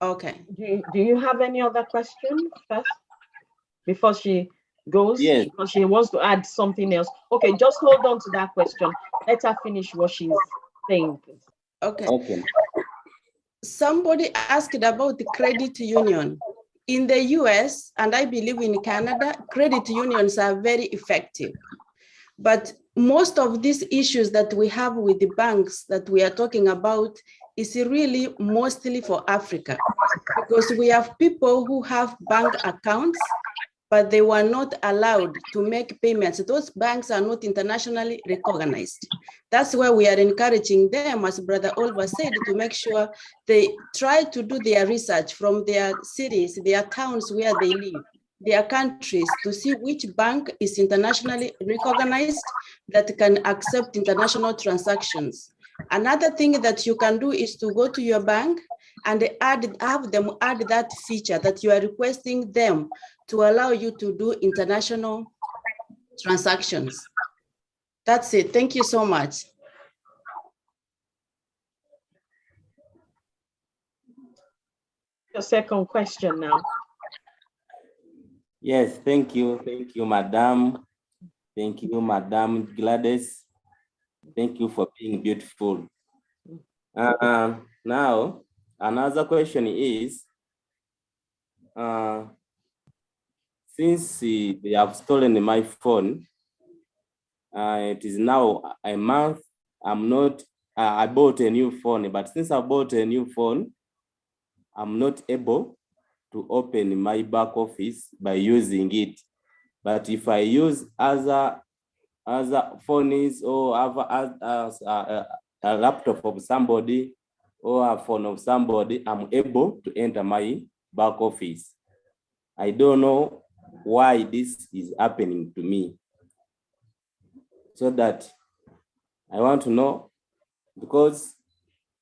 Okay. Do you have any other question first before she goes? Yes. Because she wants to add something else. Okay, just hold on to that question. Let her finish what she's saying, please. Okay. Okay. Somebody asked about the credit union. In the US, and I believe in Canada, credit unions are very effective. But most of these issues that we have with the banks that we are talking about is really mostly for Africa, because we have people who have bank accounts, but they were not allowed to make payments. Those banks are not internationally recognized. That's why we are encouraging them, as Brother Olva said, to make sure they try to do their research from their cities, their towns where they live, their countries, to see which bank is internationally recognized that can accept international transactions. Another thing that you can do is to go to your bank and have them add that feature that you are requesting them to allow you to do international transactions. That's it. Thank you so much. Your second question now. Yes, thank you, Madam. Thank you, Madam Gladys. Thank you for being beautiful. Now, another question is, since they have stolen my phone, it is now a month. I bought a new phone, but since I bought a new phone, I'm not able to open my back office by using it. But if I use other phones or a laptop of somebody or a phone of somebody, I'm able to enter my back office. I don't know why this is happening to me. So that I want to know, because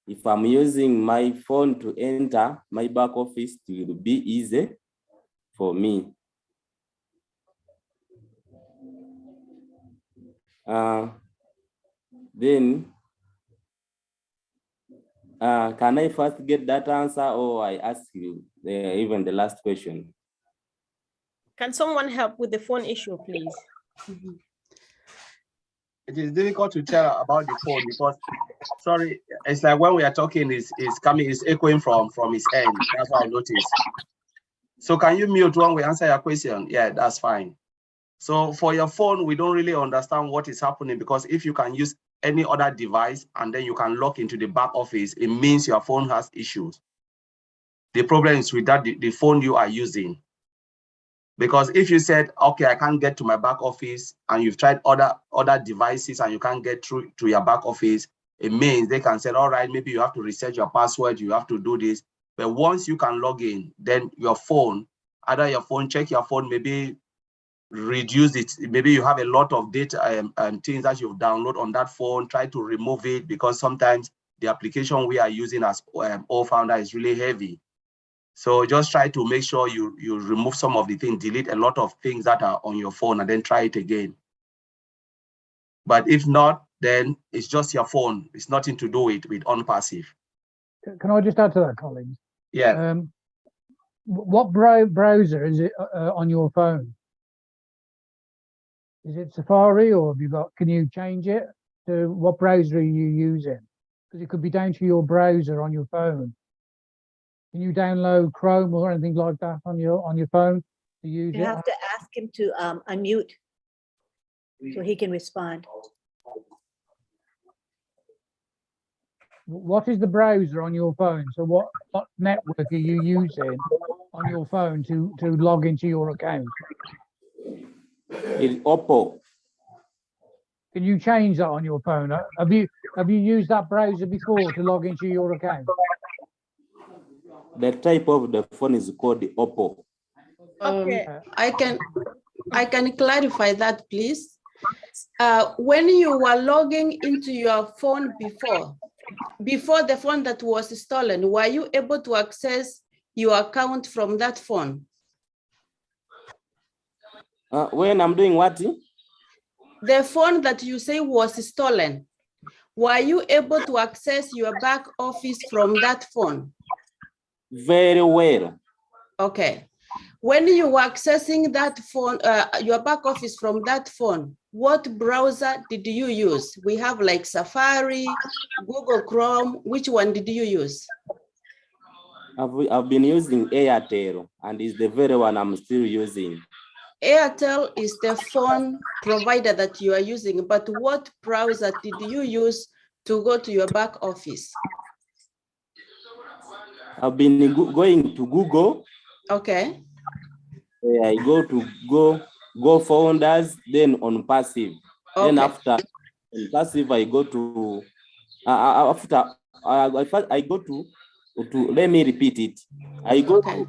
if I'm using my phone to enter my back office, it will be easy for me. Then, can I first get that answer, or I ask you even the last question? Can someone help with the phone issue, please? It is difficult to tell about the phone because, sorry, it's like when we are talking, is coming, is echoing from his end. That's what I noticed. So can you mute when we answer your question? Yeah, that's fine. So for your phone, we don't really understand what is happening, because if you can use any other device and then you can log into the back office, it means your phone has issues. The problem is with that, the phone you are using. Because if you said, okay, I can't get to my back office, and you've tried other devices and you can't get through to your back office, it means they can say, all right, maybe you have to reset your password, you have to do this. But once you can log in, then your phone, check your phone, maybe reduce it. Maybe you have a lot of data and things that you've downloaded on that phone, try to remove it, because sometimes the application we are using as O-Founder is really heavy. So just try to make sure you remove some of the things, delete a lot of things that are on your phone, and then try it again. But if not, then it's just your phone. It's nothing to do with ONPASSIVE. Can I just add to that, Colin? Yeah. What browser is it on your phone? Is it Safari, or have you got? Can you change it to what browser are you using? Because it could be down to your browser on your phone. Can you download Chrome or anything like that on your phone to use it? You have to ask him to unmute so he can respond. What is the browser on your phone? So what network are you using on your phone to log into your account? It's Oppo. Can you change that on your phone? Have you used that browser before to log into your account? The type of the phone is called the Oppo. I can clarify that, please. When you were logging into your phone before the phone that was stolen, were you able to access your account from that phone? When I'm doing what? The phone that you say was stolen, were you able to access your back office from that phone? Very well. Okay. When you were accessing that phone, your back office from that phone, what browser did you use? We have like Safari, Google Chrome. Which one did you use? I've been using Airtel, and it's the very one I'm still using. Airtel is the phone provider that you are using, but what browser did you use to go to your back office? I've been going to Google. Okay. I go to Go Founders, then ONPASSIVE. Okay. Then after ONPASSIVE, I go to I go to let me repeat it. I go to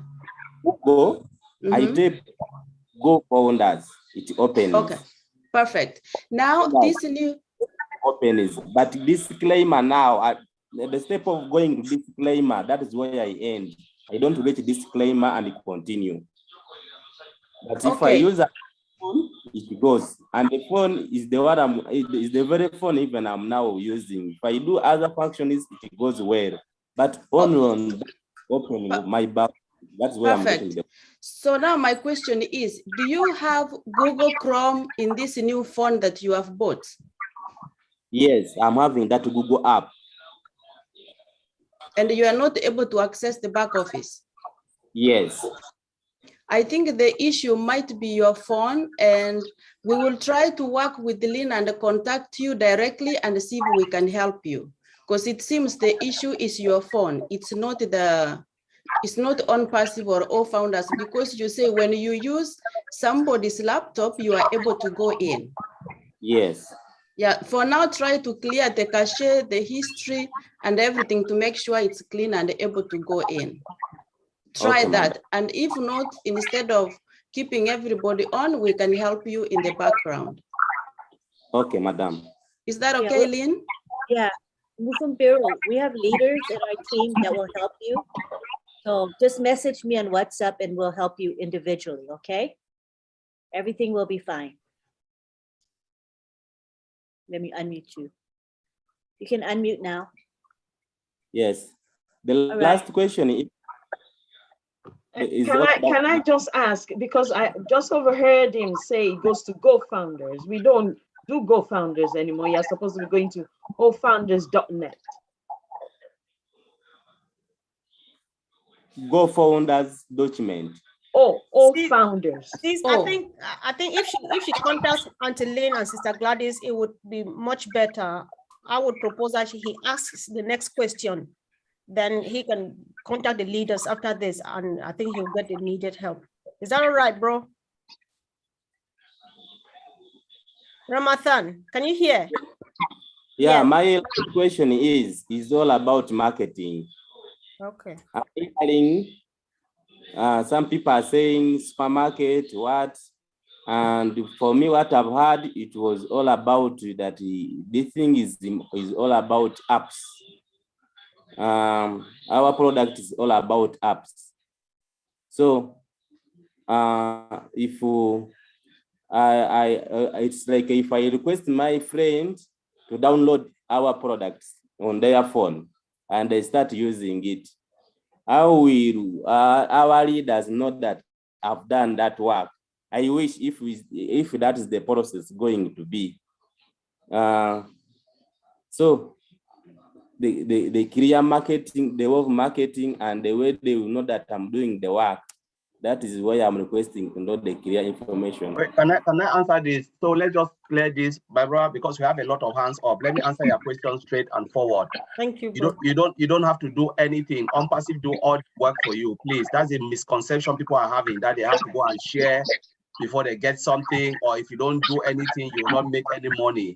Google. I type Go Founders. It opens. Okay. Perfect. Now this new opens, but disclaimer now. The step of going to disclaimer, that is where I end. I don't reach disclaimer and continue. But if I use a phone, it goes. And the phone is the one is the very phone even I'm now using. If I do other functions, it goes well. But only on opening my back, that's where I'm getting the. So now my question is, do you have Google Chrome in this new phone that you have bought? Yes, I'm having that Google app. And you are not able to access the back office? Yes. I think the issue might be your phone, and we will try to work with Lynn and contact you directly and see if we can help you. Because it seems the issue is your phone. It's not ONPASSIVE or O-Founders, because you say when you use somebody's laptop, you are able to go in. Yes. Yeah, for now, try to clear the cache, the history, and everything to make sure it's clean and able to go in. Try that. And if not, instead of keeping everybody on, we can help you in the background. Okay, madam. Is that okay, Lynn? Yeah, Mufumbiru, we have leaders in our team that will help you. So just message me on WhatsApp and we'll help you individually, okay? Everything will be fine. Let me unmute you. You can unmute now. Yes. The last question is, Can I just ask, because I just overheard him say it goes to Go Founders. We don't do Go Founders anymore. You're supposed to be going to gofounders.net. Go Founders document. Founders. I think if she contacts Auntie Lynn and Sister Gladys, it would be much better. I would propose that he asks the next question. Then he can contact the leaders after this, and I think he'll get the needed help. Is that all right, bro? Ramathan, can you hear? Yeah, my question is all about marketing. Okay. Some people are saying supermarket, what? And for me, what I've heard, it was all about that this thing is all about apps. Our product is all about apps. So if it's like if I request my friend to download our products on their phone and they start using it, how will our leaders know that I've done that work? I wish if that is the process going to be. So the clear marketing, the way of marketing, and the way they will know that I'm doing the work. That is why I'm requesting to know the clear information. Wait, can I answer this? So let's just clear this, Barbara, because we have a lot of hands up. Let me answer your question straight and forward. Thank you. You don't have to do anything. ONPASSIVE do all the work for you, please. That's a misconception people are having, that they have to go and share before they get something, or if you don't do anything, you will not make any money.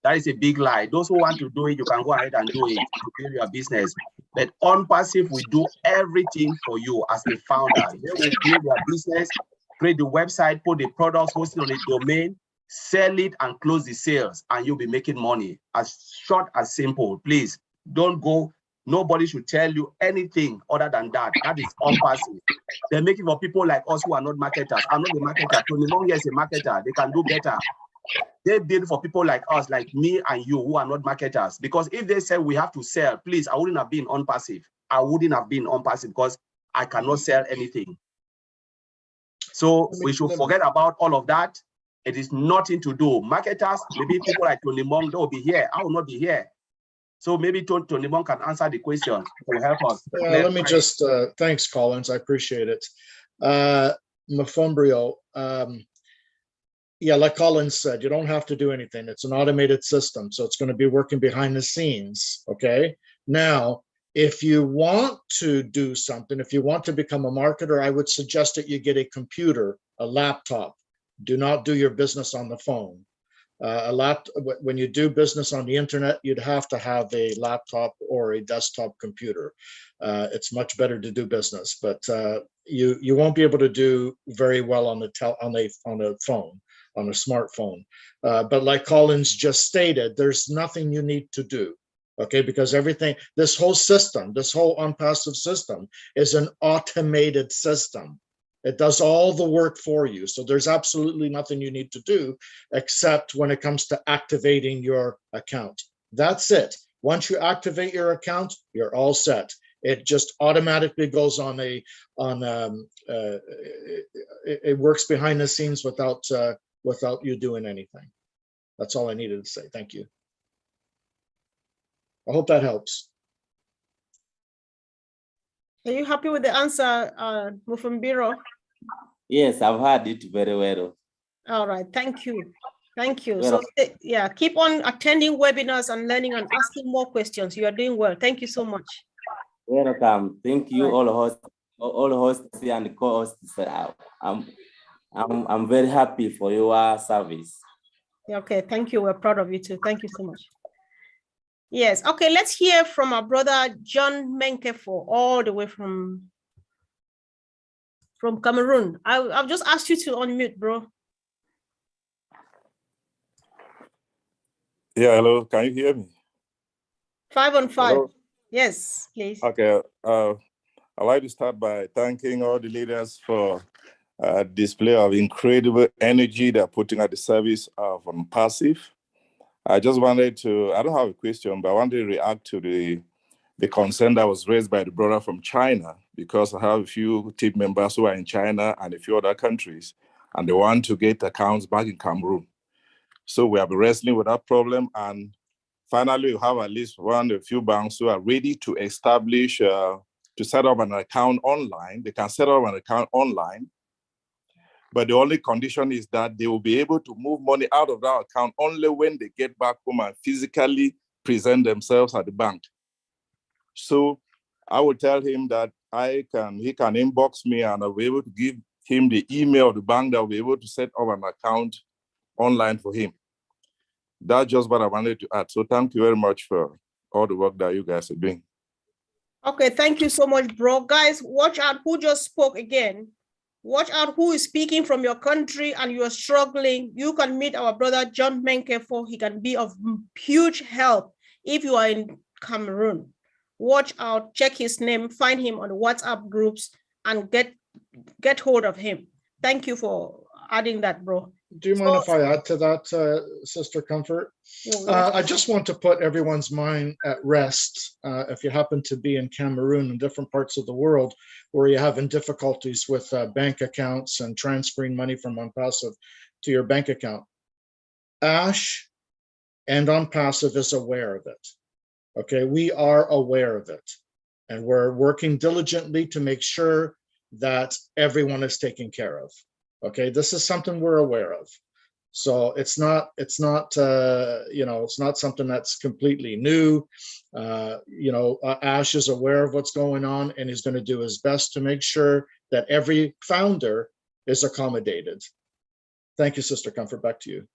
That is a big lie. Those who want to do it, you can go ahead and do it to build your business. But ONPASSIVE will do everything for you as a founder. They will build your business, create the website, put the products hosted on the domain, sell it and close the sales, and you'll be making money. As short as simple. Please don't go. Nobody should tell you anything other than that. That is ONPASSIVE. They're making for people like us who are not marketers. I'm not a marketer. Tony Long is a marketer. They can do better. They build for people like us, like me and you, who are not marketers. Because if they say we have to sell, please, I wouldn't have been ONPASSIVE. I wouldn't have been ONPASSIVE because I cannot sell anything. So we should forget about all of that. It is nothing to do. Marketers, maybe people like Tony Mong, they will be here. I will not be here. So maybe Tony Mong can answer the question to help us. Let me just, thanks, Collins. I appreciate it. Mafumbrio, yeah, like Collins said, you don't have to do anything. It's an automated system, so it's going to be working behind the scenes, okay? Now, if you want to do something, if you want to become a marketer, I would suggest that you get a computer, a laptop. Do not do your business on the phone. When you do business on the internet, you'd have to have a laptop or a desktop computer. It's much better to do business, but you won't be able to do very well on the phone, on a smartphone. But like Collins just stated, there's nothing you need to do, okay? Because everything, this whole system, this whole ONPASSIVE system is an automated system. It does all the work for you. So there's absolutely nothing you need to do except when it comes to activating your account. That's it. Once you activate your account, you're all set. It just automatically goes on it works behind the scenes without you doing anything. That's all I needed to say. Thank you. I hope that helps. Are you happy with the answer, Mufumbiro? Yes, I've heard it very well. All right, thank you. Thank you. Well, So yeah, keep on attending webinars and learning and asking more questions. You are doing well. Thank you so much. Welcome. Thank you, all hosts and co-hosts. I'm very happy for your service. Okay, thank you. We're proud of you too. Thank you so much. Yes. Okay, let's hear from our brother John Menkefo, all the way from Cameroon. I've just asked you to unmute, bro. Yeah, hello. Can you hear me? 5 on 5. Hello? Yes, please. Okay. I'd like to start by thanking all the leaders for display of incredible energy they're putting at the service of ONPASSIVE. I just wanted to, I don't have a question, but I wanted to react to the the concern that was raised by the brother from China, because I have a few team members who are in China and a few other countries, and they want to get accounts back in Cameroon. So we have been wrestling with that problem, and finally we have at least a few banks who are ready to establish, to set up an account online. They can set up an account online, but the only condition is that they will be able to move money out of that account only when they get back home and physically present themselves at the bank. So I will tell him that he can inbox me and I'll be able to give him the email of the bank that will be able to set up an account online for him. That's just what I wanted to add. So thank you very much for all the work that you guys are doing. Okay, thank you so much, bro. Guys, watch out who just spoke again. Watch out who is speaking from your country and you're struggling. You can meet our brother John Menkefo. He can be of huge help if you are in Cameroon. Watch out, check his name, find him on the WhatsApp groups and get hold of him. Thank you for adding that, bro. Do you mind if I add to that, Sister Comfort? I just want to put everyone's mind at rest. If you happen to be in Cameroon and different parts of the world where you're having difficulties with bank accounts and transferring money from ONPASSIVE to your bank account, ASH and ONPASSIVE is aware of it. Okay, we are aware of it, and we're working diligently to make sure that everyone is taken care of. Okay, this is something we're aware of. So it's not something that's completely new. Ash is aware of what's going on and he's going to do his best to make sure that every founder is accommodated. Thank you, Sister Comfort. Back to you.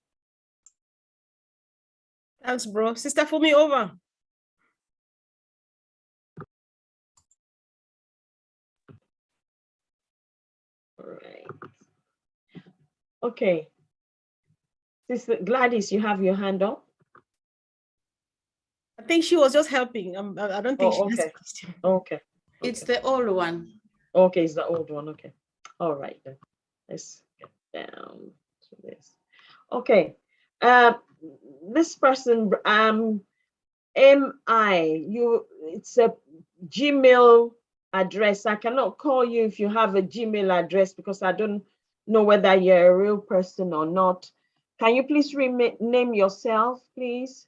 Thanks, bro. Sister Fumi, over. All right. Okay. Sister Gladys, you have your hand up. I think she was just helping. I don't think she has a question. Okay. It's the old one. Okay, it's the old one. Okay. All right then. Let's get down to this. Okay. This person, it's a Gmail address. I cannot call you if you have a Gmail address because I don't know whether you're a real person or not. Can you please rename yourself, please?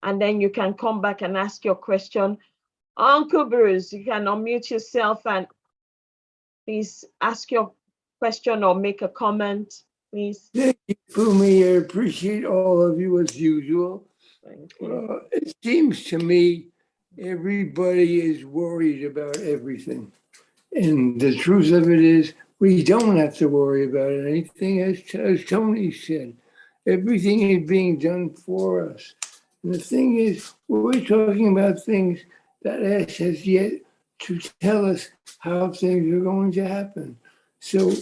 And then you can come back and ask your question. Uncle Bruce, you can unmute yourself and please ask your question or make a comment, please. Thank you, Fumi. I appreciate all of you as usual. Thank you. It seems to me everybody is worried about everything. And the truth of it is, we don't have to worry about anything, as Tony said. Everything is being done for us. And the thing is, we're talking about things that Ash has yet to tell us how things are going to happen. So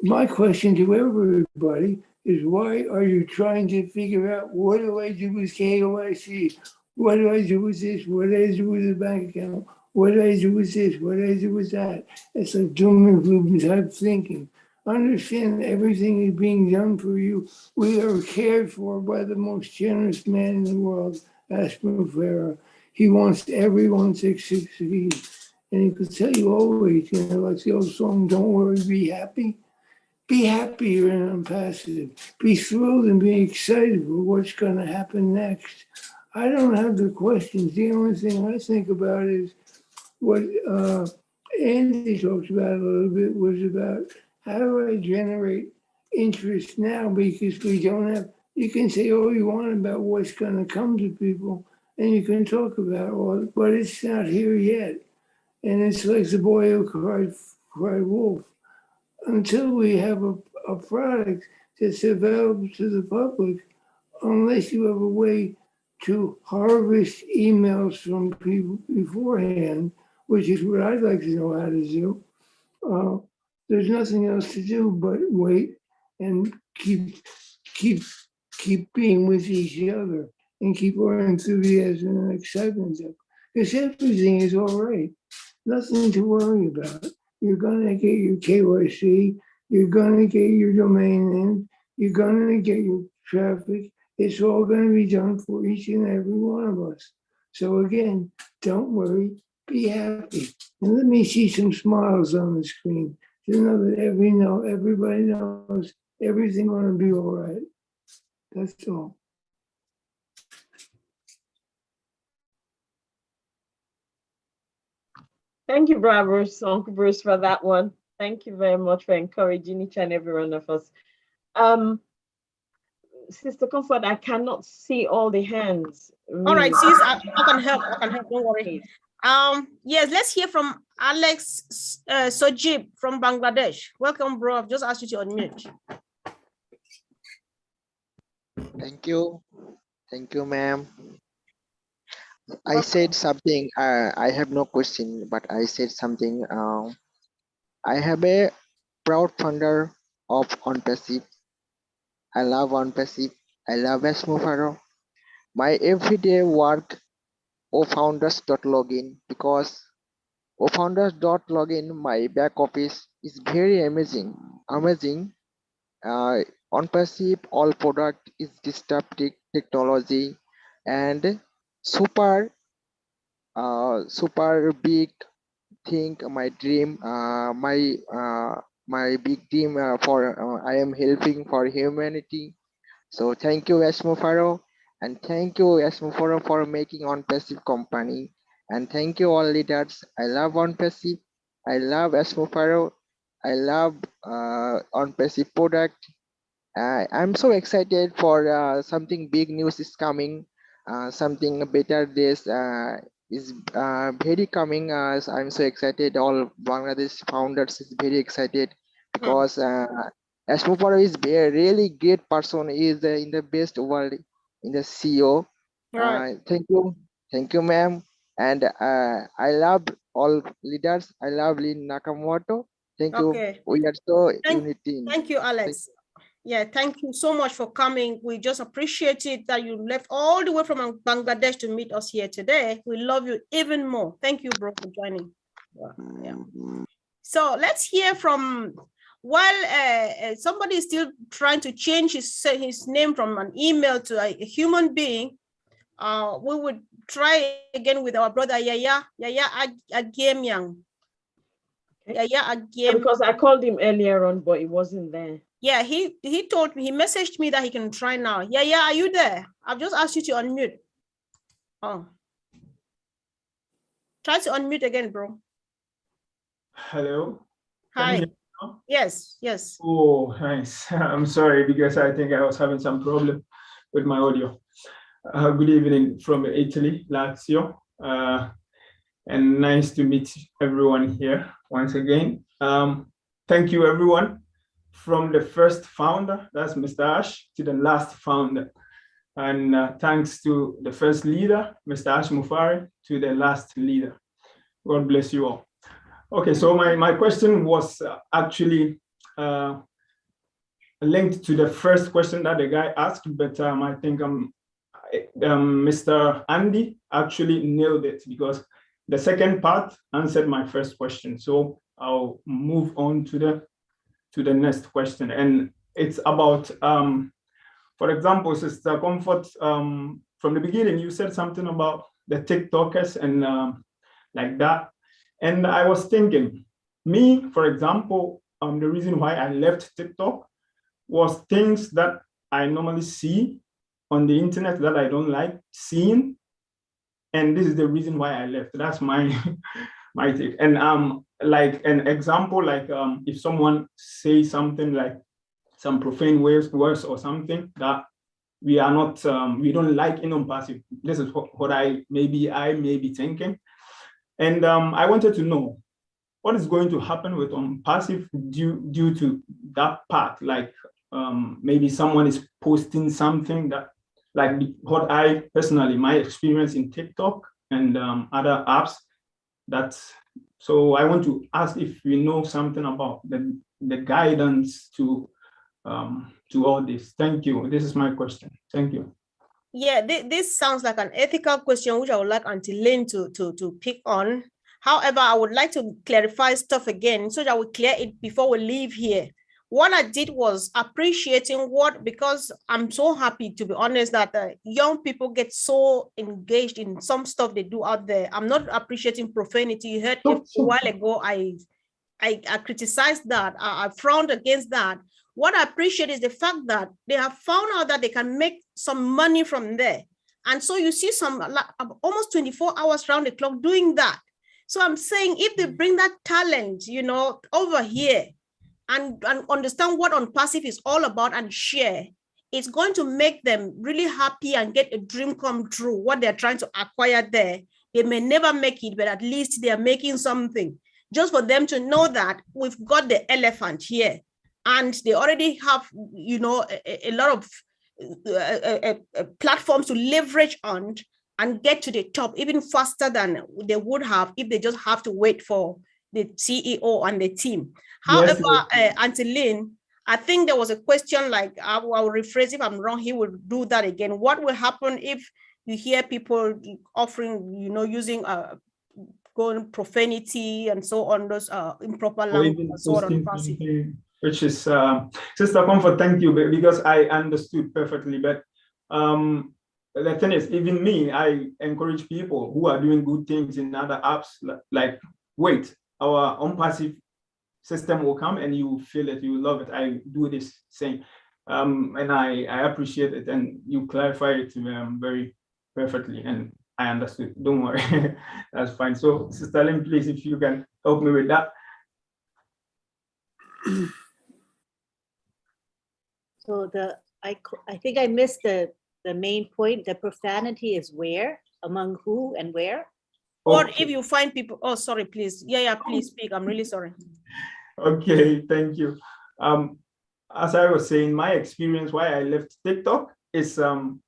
my question to everybody is, why are you trying to figure out, what do I do with KYC? What do I do with this? What do I do with the bank account? What do I do with this? What do I do with that? It's like doom and gloom type thinking. Understand everything is being done for you. We are cared for by the most generous man in the world, Ashman. He wants everyone to succeed. And he could tell you always, like the old song, don't worry, be happy. Be happy you're in ONPASSIVE. Be thrilled and be excited for what's going to happen next. I don't have the questions. The only thing I think about is what Andy talked about a little bit was about how do I generate interest now, because we don't have, you can say all you want about what's going to come to people and you can talk about all, but it's not here yet. And it's like the boy who cried wolf. Until we have a product that's available to the public, unless you have a way to harvest emails from people beforehand, which is what I'd like to know how to do, there's nothing else to do but wait and keep being with each other and keep our enthusiasm and excitement up. Because everything is all right. Nothing to worry about. You're gonna get your KYC, you're gonna get your domain name, you're gonna get your traffic. It's all gonna be done for each and every one of us. So again, don't worry, be happy. And let me see some smiles on the screen to know that everybody knows everything gonna be all right. That's all. Thank you, Bruce, Uncle Bruce, for that one. Thank you very much for encouraging each and every one of us. Sister Comfort, I cannot see all the hands. All right, sis, I can help. Don't worry. Yes, let's hear from Alex Sojib from Bangladesh. Welcome, bro. I've just asked you to unmute. Thank you, ma'am. I said something. I have no question, but I said something. I have a proud founder of ONPASSIVE. I love ONPASSIVE. I love Esmufaro. My everyday work ofounders.login, because ofounders.login, my back office is very amazing. ONPASSIVE all product is disruptive technology and super big thing. My dream, my big dream for I am helping for humanity. So thank you, Esmufaro, and thank you, Esmufaro, for making ONPASSIVE company. And thank you, all leaders. I love ONPASSIVE. I love Esmufaro. I love ONPASSIVE product. I'm so excited for something big news is coming. Something better this is very coming. I'm so excited. All Bangladesh founders is very excited because Esmufaro is a really great person. He is in the best world in the CEO. Right. Thank you, ma'am. And I love all leaders. I love Lynn Nakamoto. Thank you. Okay. We are so unity. Thank you, Alex. Yeah, thank you so much for coming. We just appreciate it that you left all the way from Bangladesh to meet us here today. We love you even more. Thank you, bro, for joining. Yeah. So let's hear from, while somebody is still trying to change his name from an email to a human being, we would try again with our brother Yaya Agemiang. Yaya Agem. Because I called him earlier on, but he wasn't there. Yeah, he told me, he messaged me that he can try now. Yaya, are you there? I've just asked you to unmute. Oh. Try to unmute again, bro. Hello. Hi. Yes. Oh, nice. I'm sorry because I think I was having some problem with my audio. Good evening from Italy, Lazio. And nice to meet everyone here once again. Thank you, everyone. From the first founder, that's Mr. Ash, to the last founder. And thanks to the first leader, Mr. Ash Mufari, to the last leader. God bless you all. Okay, so my question was actually linked to the first question that the guy asked, but I think Mr. Andy actually nailed it because the second part answered my first question. So I'll move on to the next question. And it's about, for example, Sister Comfort, from the beginning, you said something about the TikTokers and like that. And I was thinking, me, for example, the reason why I left TikTok was things that I normally see on the internet that I don't like seeing. And this is the reason why I left. That's my my take. And like an example, like if someone says something like some profane words or something that we are not, we don't like in ONPASSIVE. This is what I may be thinking. And I wanted to know what is going to happen with ONPASSIVE due to that part. Like maybe someone is posting something that, like what I personally, my experience in TikTok and other apps. So I want to ask if you know something about the guidance to all this. Thank you. This is my question. Thank you. Yeah, this sounds like an ethical question, which I would like Auntie Lynn to pick on. However, I would like to clarify stuff again so that we clear it before we leave here. what I did was appreciating because I'm so happy, to be honest, that young people get so engaged in some stuff they do out there. I'm not appreciating profanity. You heard a while ago, I criticized that. I frowned against that. What I appreciate is the fact that they have found out that they can make some money from there. And so you see some almost 24 hours round the clock doing that. So I'm saying if they bring that talent, over here, and understand what ONPASSIVE is all about and share, it's going to make them really happy and get a dream come true. What they're trying to acquire there, they may never make it, but at least they're making something. Just for them to know that we've got the elephant here, and they already have, a lot of platforms to leverage on and get to the top even faster than they would have if they just have to wait for the CEO and the team. However, Auntie Lynn, I think there was a question, like, I will rephrase if I'm wrong, he will do that again. What will happen if you hear people offering, using going profanity and so on, those improper language and so on ONPASSIVE? Which is, Sister Comfort, thank you, because I understood perfectly. But the thing is, even me, I encourage people who are doing good things in other apps, like, wait, our ONPASSIVE system will come and you feel it, you love it. I do this same, and I appreciate it, and you clarify it very perfectly, and I understood. Don't worry, that's fine. So, Sister Lynn, please, if you can help me with that. So I think I missed the main point. The profanity is where, among who and where? Or if you find people, oh, sorry, please. Yeah, please speak. I'm really sorry. Okay, thank you. As I was saying, my experience why I left TikTok is some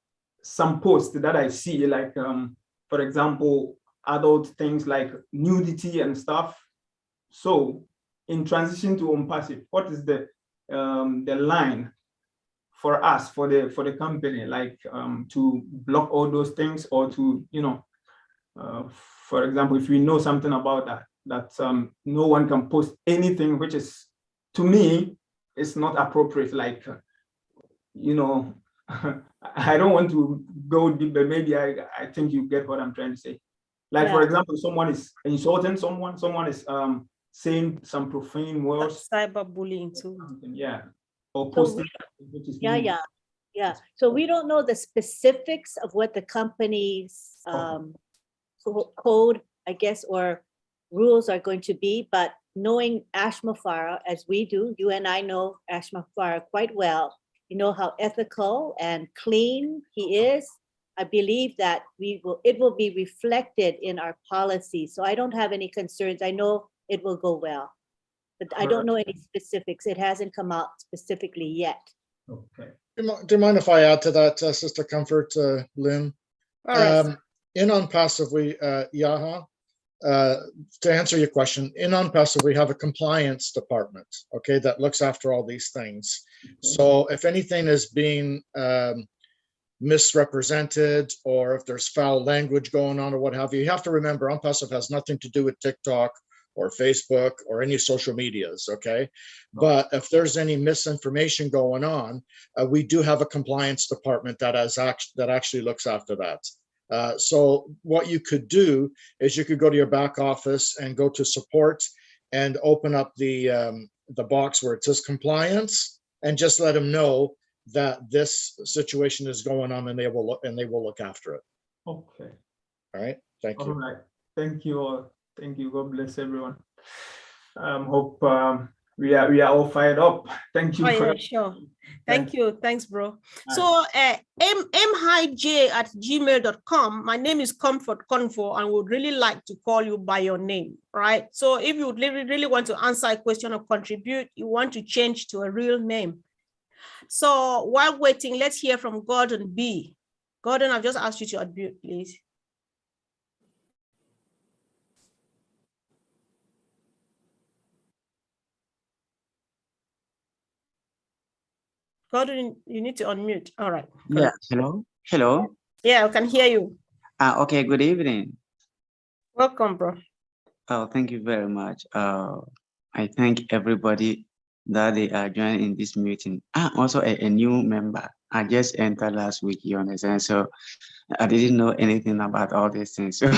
posts that I see, like, for example, adult things like nudity and stuff. So in transition to ONPASSIVE, what is the line for us, for the company, like to block all those things, or to, for example, if we know something about that no one can post anything which is, to me, it's not appropriate. Like, I don't want to go deep, but maybe I think you get what I'm trying to say. Like, for example, someone is insulting someone is saying some profane words. Cyberbullying too. Yeah. Or posting. Yeah. So we don't know the specifics of what the company's code, I guess, or rules are going to be, but knowing Ashma Farah as we do, you and I know Ashma Farah quite well, you know how ethical and clean he is. I believe that it will be reflected in our policy. So I don't have any concerns. I know it will go well, but I don't know any specifics. It hasn't come out specifically yet. Okay. Do you mind if I add to that, Sister Comfort, Lynn? All right. In ONPASSIVE, Yaha, to answer your question, in ONPASSIVE, we have a compliance department, okay, that looks after all these things. So if anything is being misrepresented, or if there's foul language going on or what have you have to remember ONPASSIVE has nothing to do with TikTok or Facebook or any social medias, okay? But if there's any misinformation going on, we do have a compliance department that actually looks after that. So what you could do is you could go to your back office and go to support and open up the box where it says compliance, and just let them know that this situation is going on, and they will look after it. Okay. All right. Thank you. All right. Thank you all. Thank you. God bless everyone. Hope we are all fired up. Thank you. Oh, yeah, sure. Thank you. Thanks, bro. So mhij@gmail.com. My name is Comfort Confor, and would really like to call you by your name, right? So if you really want to answer a question or contribute, you want to change to a real name. So while waiting, let's hear from Gordon B. Gordon, I've just asked you to unmute, please. Gordon, you need to unmute. All right. Yeah. Hello. Hello. Yeah, I can hear you. Okay. Good evening. Welcome, bro. Oh, thank you very much. I thank everybody that they are joining this meeting. I'm also a new member. I just entered last week, you understand? So I didn't know anything about all these things. So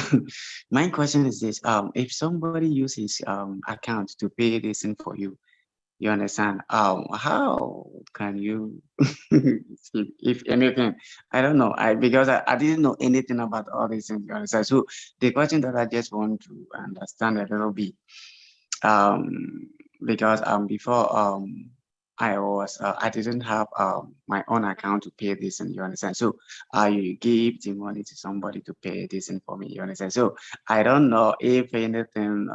my question is this, if somebody uses account to pay this in for you, you understand? How can you, if anything, I don't know, because I didn't know anything about all these things, you understand? So the question that I just want to understand a little bit, because before I didn't have my own account to pay this, and you understand. So I gave the money to somebody to pay this in for me, you understand. So I don't know if anything.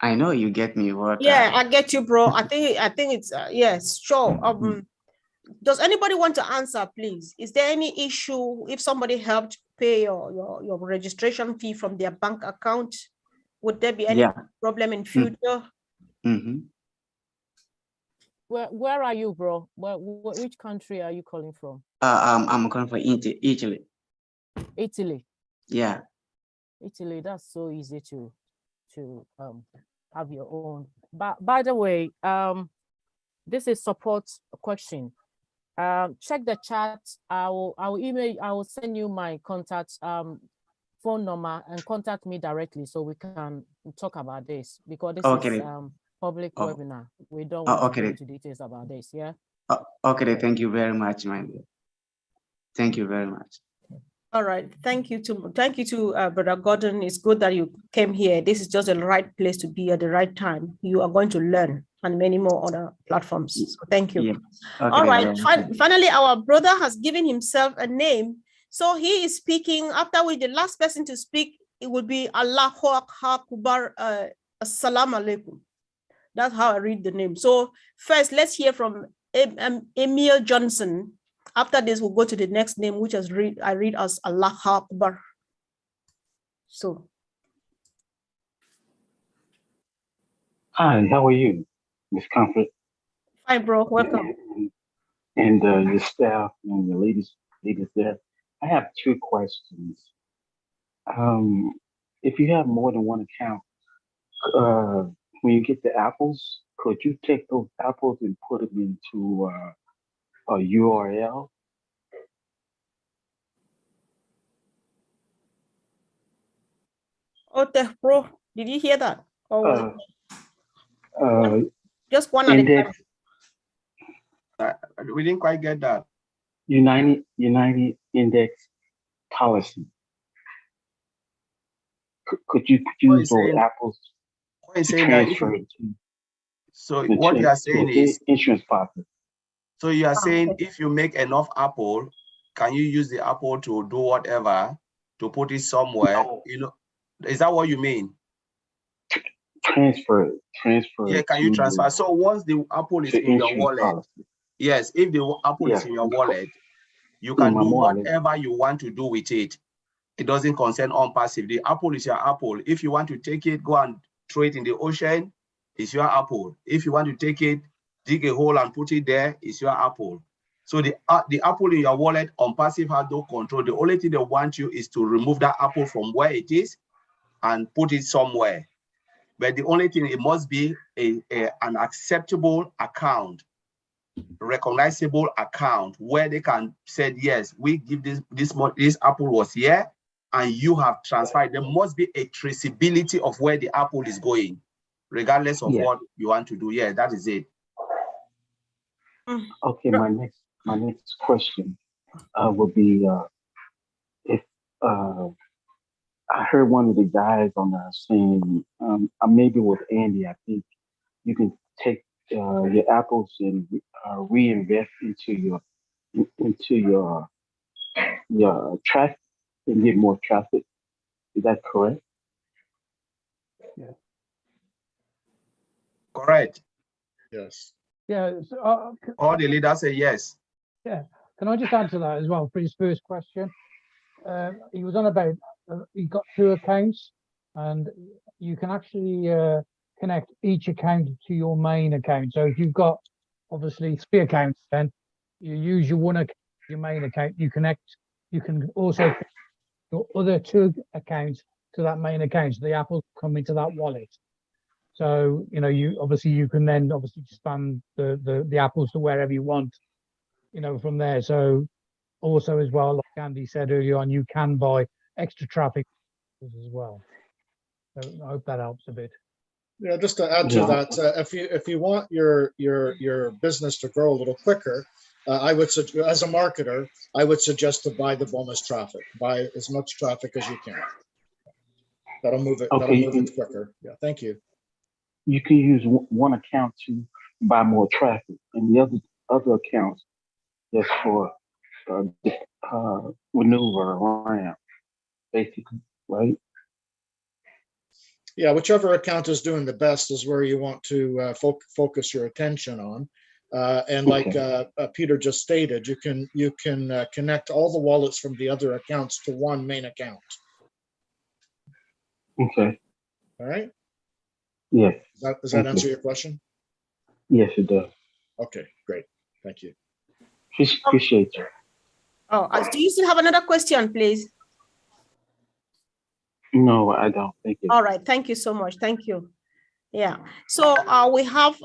I know you get me what. Yeah, I get you, bro. I think it's yes, sure. Does anybody want to answer, please? Is there any issue if somebody helped pay your registration fee from their bank account? Would there be any problem in future? Where are you, bro? Which country are you calling from? I'm calling from Italy. Italy. Yeah. Italy. That's so easy to have your own. But by the way, this is support question. Check the chat. I will send you my contact phone number and contact me directly so we can talk about this, because this is public webinar. We don't want to go into details about this. Yeah. Okay. Thank you very much, my dear. Thank you very much. All right. Thank you to Brother Gordon. It's good that you came here. This is just the right place to be at the right time. You are going to learn on many more other platforms. So thank you. Yeah. Okay, all right. Finally, our brother has given himself a name. So he is speaking. After the last person to speak, it will be Allahu Akbar, Assalamu alaikum. That's how I read the name. So first, let's hear from Emil Johnson. After this, we'll go to the next name, which I read as Allah Akbar. So. Hi, how are you, Ms. Comfort? Hi, bro. Welcome. And your staff and your ladies there. I have two questions. If you have more than one account, when you get the apples, could you take those apples and put them into a URL? Okay, bro. Did you hear that? Or just one index, at a time? We didn't quite get that. United Index Policy. Could you use those apples to transfer it to? So what you are saying is insurance policy. So you are saying if you make enough apple, can you use the apple to do whatever, to put it somewhere? No. You know, is that what you mean? Transfer. Yeah, can you transfer? So once the apple is in your wallet, policy. Yes, if the apple is in your wallet, you can do whatever you want to do with it. It doesn't concern ONPASSIVE. The apple is your apple. If you want to take it, go and throw it in the ocean, it's your apple. If you want to take it, dig a hole and put it there, it's your apple. So the apple in your wallet, ONPASSIVE has no control. The only thing they want you is to remove that apple from where it is and put it somewhere. But the only thing, it must be an acceptable account, recognizable account, where they can say, yes, we give this apple was here and you have transferred. There must be a traceability of where the apple is going, regardless of what you want to do. Yeah, that is it. Okay, my next question would be if I heard one of the guys on there saying, maybe with Andy, I think you can take your apples and reinvest into your traffic and get more traffic. Is that correct? Yeah. Correct. Yes. Yeah. All the leaders say yes. Yeah. Can I just add to that as well for his first question? He was on about he got 2 accounts, and you can actually connect each account to your main account. So if you've got obviously 3 accounts, then you use your your main account. You can also connect your other 2 accounts to that main account. So the apples come into that wallet. So, you know, you can then obviously expand the apples to wherever you want, you know, from there. So also as well, like Andy said earlier on, you can buy extra traffic as well. So I hope that helps a bit. Yeah, just to add to that, if you want your business to grow a little quicker, I would suggest, as a marketer, I would suggest to buy the bonus traffic. Buy as much traffic as you can. That'll move it. Okay, That'll move it quicker. Yeah, thank you. You can use one account to buy more traffic, and the other accounts just for maneuver around, basically, right? Yeah, whichever account is doing the best is where you want to focus your attention on. And like Peter just stated, you can connect all the wallets from the other accounts to one main account. Okay. All right. Yes. Does that answer your question? Yes, it does. Okay, great. Thank you. Appreciate you. Oh, do you still have another question, please? No, I don't. Thank you. All right. Thank you so much. Thank you. Yeah. So we have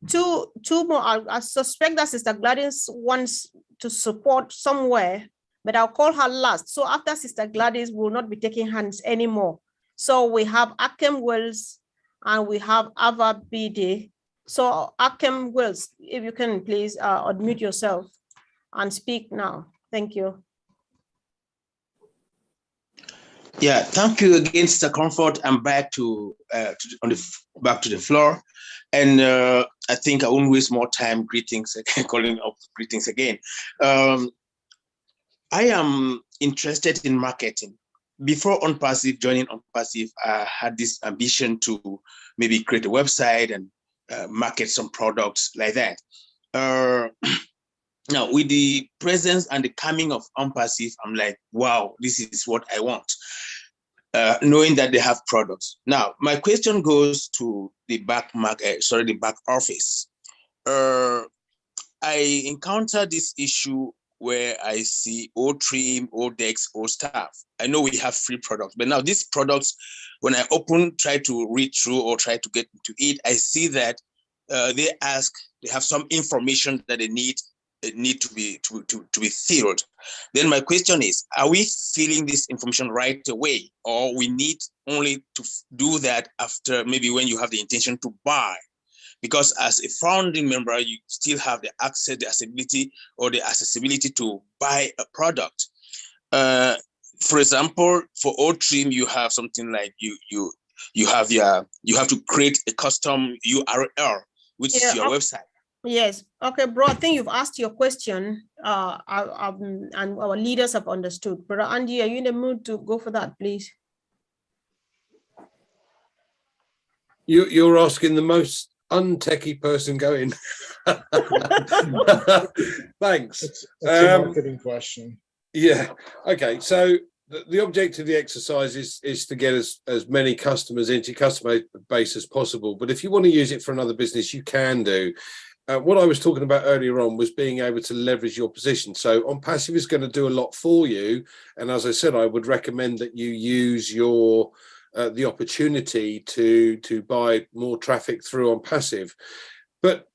two more. I suspect that Sister Gladys wants to support somewhere, but I'll call her last. So after Sister Gladys, we will not be taking hands anymore. So we have Akem Wells and we have Ava BD. So Akem Wells, if you can please unmute yourself and speak now. Thank you. Yeah, thank you again, Mr. Comfort. I'm back back to the floor, and I think I won't waste more time. Greetings, calling up greetings again. I am interested in marketing. Before ONPASSIVE, joining ONPASSIVE, I had this ambition to maybe create a website and market some products like that. Now, with the presence and the coming of ONPASSIVE, I'm like, wow, this is what I want, knowing that they have products. Now, my question goes to the back office. I encounter this issue where I see old trim, old decks, old staff. I know we have free products, but now these products, when I try to read through or try to get into it, I see that they have some information that they need to be filled. Then my question is, are we filling this information right away, or we need only to do that after maybe when you have the intention to buy? Because as a founding member, you still have the access, the accessibility to buy a product. For example, for old trim, you have something like you have to create a custom URL, which is your website. Yes. Okay, bro. I think you've asked your question, and our leaders have understood. Brother Andy, are you in the mood to go for that, please? You're asking the most untechy person going. Thanks. It's a marketing question. Yeah. Okay. So the objective of the exercise is to get as many customers into your customer base as possible. But if you want to use it for another business, you can do. What I was talking about earlier on was being able to leverage your position. So ONPASSIVE is going to do a lot for you. And as I said, I would recommend that you use your the opportunity to buy more traffic through ONPASSIVE. But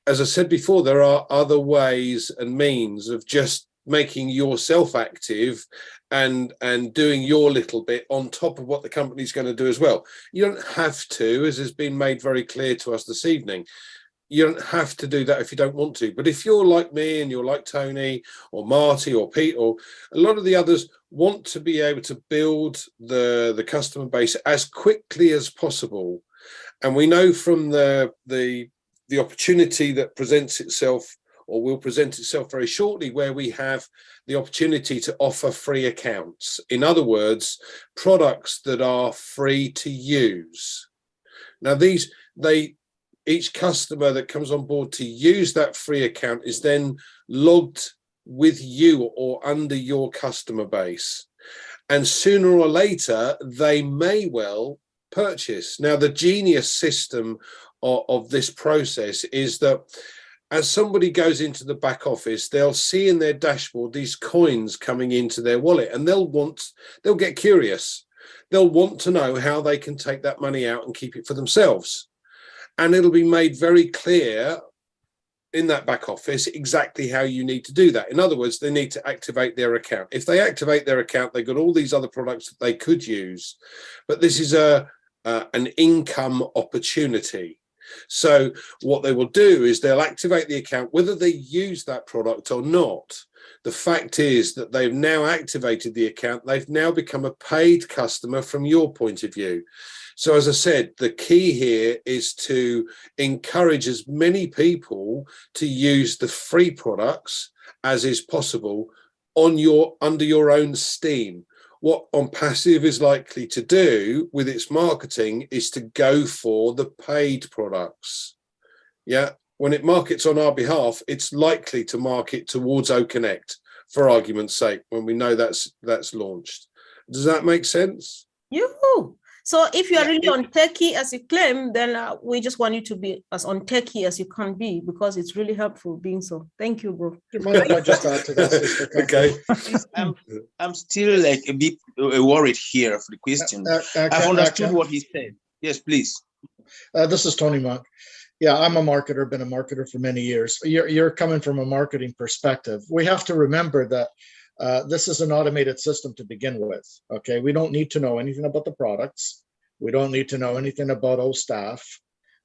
as I said before, there are other ways and means of just making yourself active and doing your little bit on top of what the company's going to do as well. You don't have to, as has been made very clear to us this evening, you don't have to do that if you don't want to. But if you're like me and you're like Tony or Marty or Pete or a lot of the others want to be able to build the customer base as quickly as possible, and we know from the opportunity that presents itself or will present itself very shortly, where we have the opportunity to offer free accounts. In other words, products that are free to use. Now, each customer that comes on board to use that free account is then logged with you or under your customer base. And sooner or later, they may well purchase. Now, the genius system of this process is that as somebody goes into the back office, they'll see in their dashboard these coins coming into their wallet, and they'll get curious. they'll want to know how they can take that money out and keep it for themselves. And it'll be made very clear in that back office exactly how you need to do that. In other words, they need to activate their account. If they activate their account, they've got all these other products that they could use, but this is an income opportunity. So what they will do is they'll activate the account, whether they use that product or not. The fact is that they've now activated the account. They've now become a paid customer from your point of view. So as I said, the key here is to encourage as many people to use the free products as is possible under your own steam. What ONPASSIVE is likely to do with its marketing is to go for the paid products. Yeah, when it markets on our behalf, it's likely to market towards OConnect, for argument's sake, when we know that's launched. Does that make sense? Yoo-hoo. So if you are really on techie as you claim, then we just want you to be as on techie as you can be, because it's really helpful being so. Thank you, bro. Do you mind if I just add to that, Sister Comfort? Okay. I'm still like a bit worried here for the question. I've understood what he said. Yes, please. This is Tony Monk. Yeah, I'm a marketer, been a marketer for many years. You're coming from a marketing perspective. We have to remember that this is an automated system to begin with. Okay, we don't need to know anything about the products. We don't need to know anything about staff.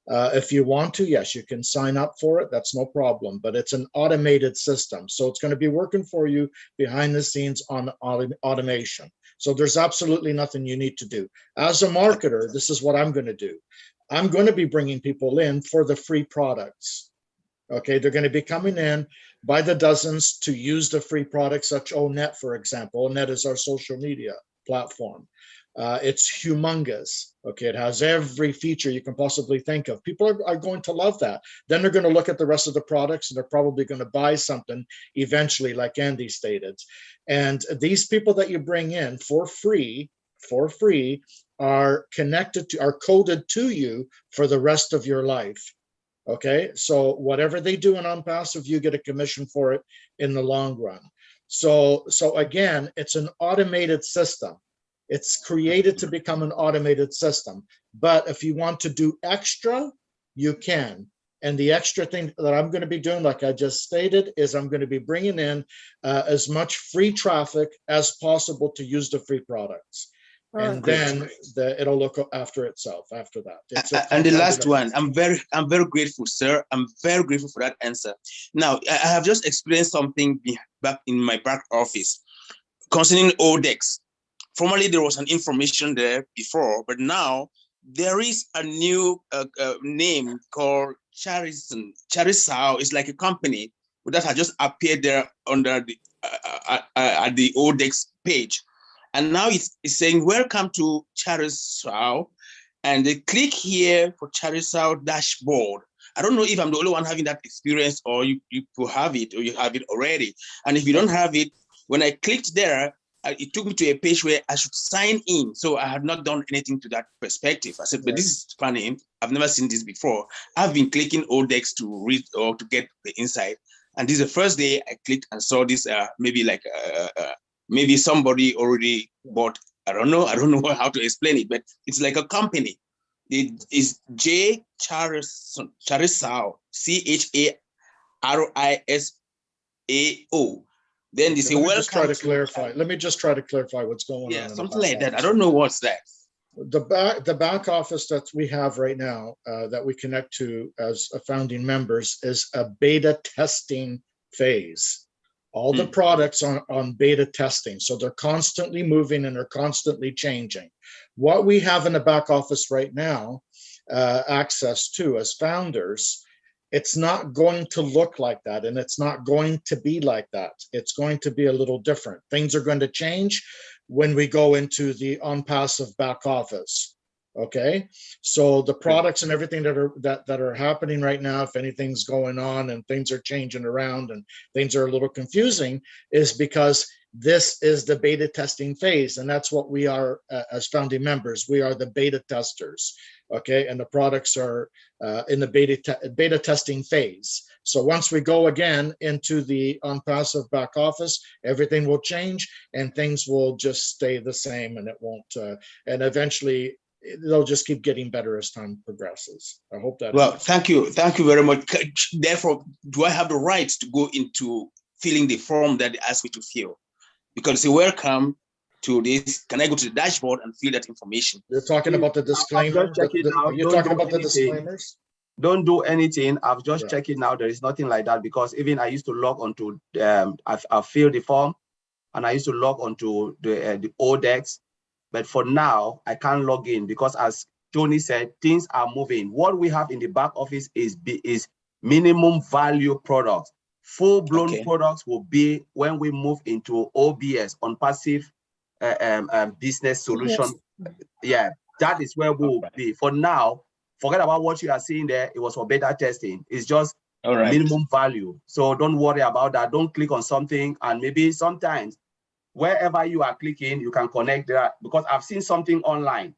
If you want to, yes, you can sign up for it. That's no problem. But it's an automated system, so it's going to be working for you behind the scenes on automation. So there's absolutely nothing you need to do. As a marketer, this is what I'm going to do. I'm going to be bringing people in for the free products. Okay, they're going to be coming in by the dozens to use the free products, such ONET, for example. ONET is our social media platform. It's humongous. Okay, it has every feature you can possibly think of. People are going to love that. Then they're going to look at the rest of the products, and they're probably going to buy something eventually, like Andy stated. And these people that you bring in for free, are coded to you for the rest of your life. Okay, so whatever they do in ONPASSIVE, you get a commission for it in the long run. So again, it's an automated system. It's created to become an automated system. But if you want to do extra, you can. And the extra thing that I'm going to be doing, like I just stated, is I'm going to be bringing in as much free traffic as possible to use the free products. And then it'll look after itself after that. And the last one, I'm very grateful, sir. I'm very grateful for that answer. Now, I have just explained something back in my back office concerning ODEX. Formerly, there was an information there before, but now there is a new name called Charisao. It's like a company that has just appeared there under the at the ODEX page. And now it's saying, welcome to Charisao. And they click here for Charisao dashboard. I don't know if I'm the only one having that experience, or you have it, or you have it already. And if you don't have it, when I clicked there, it took me to a page where I should sign in. So I had not done anything to that perspective. I said, but this is funny. I've never seen this before. I've been clicking ODEX to read or to get the insight. And this is the first day I clicked and saw this, maybe somebody already bought, I don't know how to explain it, but it's like a company. It is J Charisao, CHARISAO. Then they say, let me welcome. just try to clarify. Let me just try to clarify what's going on. Yeah, something like that. I don't know what's that. The back office that we have right now that we connect to as founding members is a beta testing phase. All the products on beta testing. So they're constantly moving and they're constantly changing. What we have in the back office right now, access to as founders, it's not going to look like that, and it's not going to be like that. It's going to be a little different. Things are going to change when we go into the ONPASSIVE back office. Okay, so the products and everything that are happening right now, if anything's going on and things are changing around and things are a little confusing, is because this is the beta testing phase, and that's what we are as founding members. We are the beta testers, okay? And the products are in the beta testing phase. So once we go again into the ONPASSIVE back office, everything will change and things will just stay the same, and it won't, and eventually they'll just keep getting better as time progresses. I hope that Well, helps. thank you very much. Therefore, do I have the right to go into filling the form that they asked me to fill? Because say, welcome to this. Can I go to the dashboard and fill that information? You're talking about the disclaimer. You're talking about the disclaimers. Don't do anything. I've just checked it now. There is nothing like that, because even I used to log onto, I filled the form, and I used to log onto the ODEX. But for now, I can't log in because, as Tony said, things are moving. What we have in the back office is minimum value products. Full-blown products will be when we move into OBS, ONPASSIVE business solution. Yeah, that is where we will be. For now, forget about what you are seeing there. It was for beta testing. It's just minimum value. So don't worry about that. Don't click on something, and maybe sometimes wherever you are clicking, you can connect there, because I've seen something online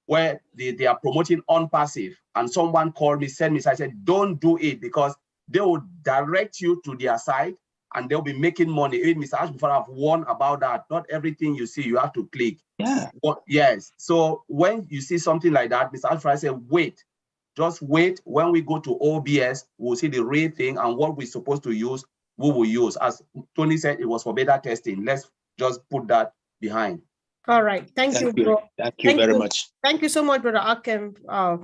where they are promoting ONPASSIVE, and someone called me, sent me, so I said, don't do it, because they will direct you to their site and they'll be making money. Even Mr. Ashbufar have warned about that. Not everything you see, you have to click. Yeah. But yes. So when you see something like that, Mr. Ashbufar said, wait, just wait. When we go to OBS, we'll see the real thing, and what we're supposed to use, we will use. As Tony said, it was for beta testing. Let's just put that behind. All right. Thank you, bro. Thank you very much. Thank you so much, Brother Akem,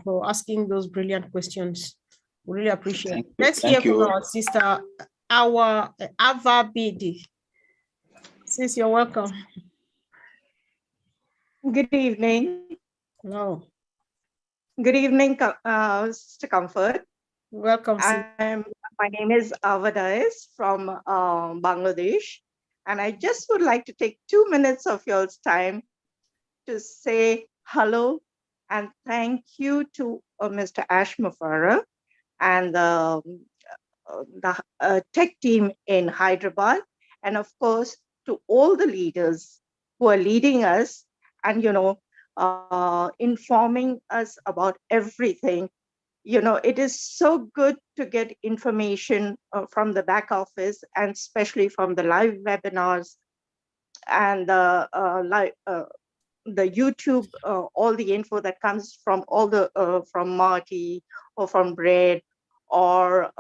for asking those brilliant questions. We really appreciate it. Let's hear from our sister, our Ava Bidi. Sis, you're welcome. Good evening. Hello. Good evening, Sister Comfort. Welcome. My name is Ava Dais from Bangladesh, and I just would like to take 2 minutes of your time to say hello and thank you to Mr. Ashmufara and the tech team in Hyderabad, and of course to all the leaders who are leading us and informing us about everything. It is so good to get information from the back office, and especially from the live webinars and the YouTube, all the info that comes from from Marty or from Brad or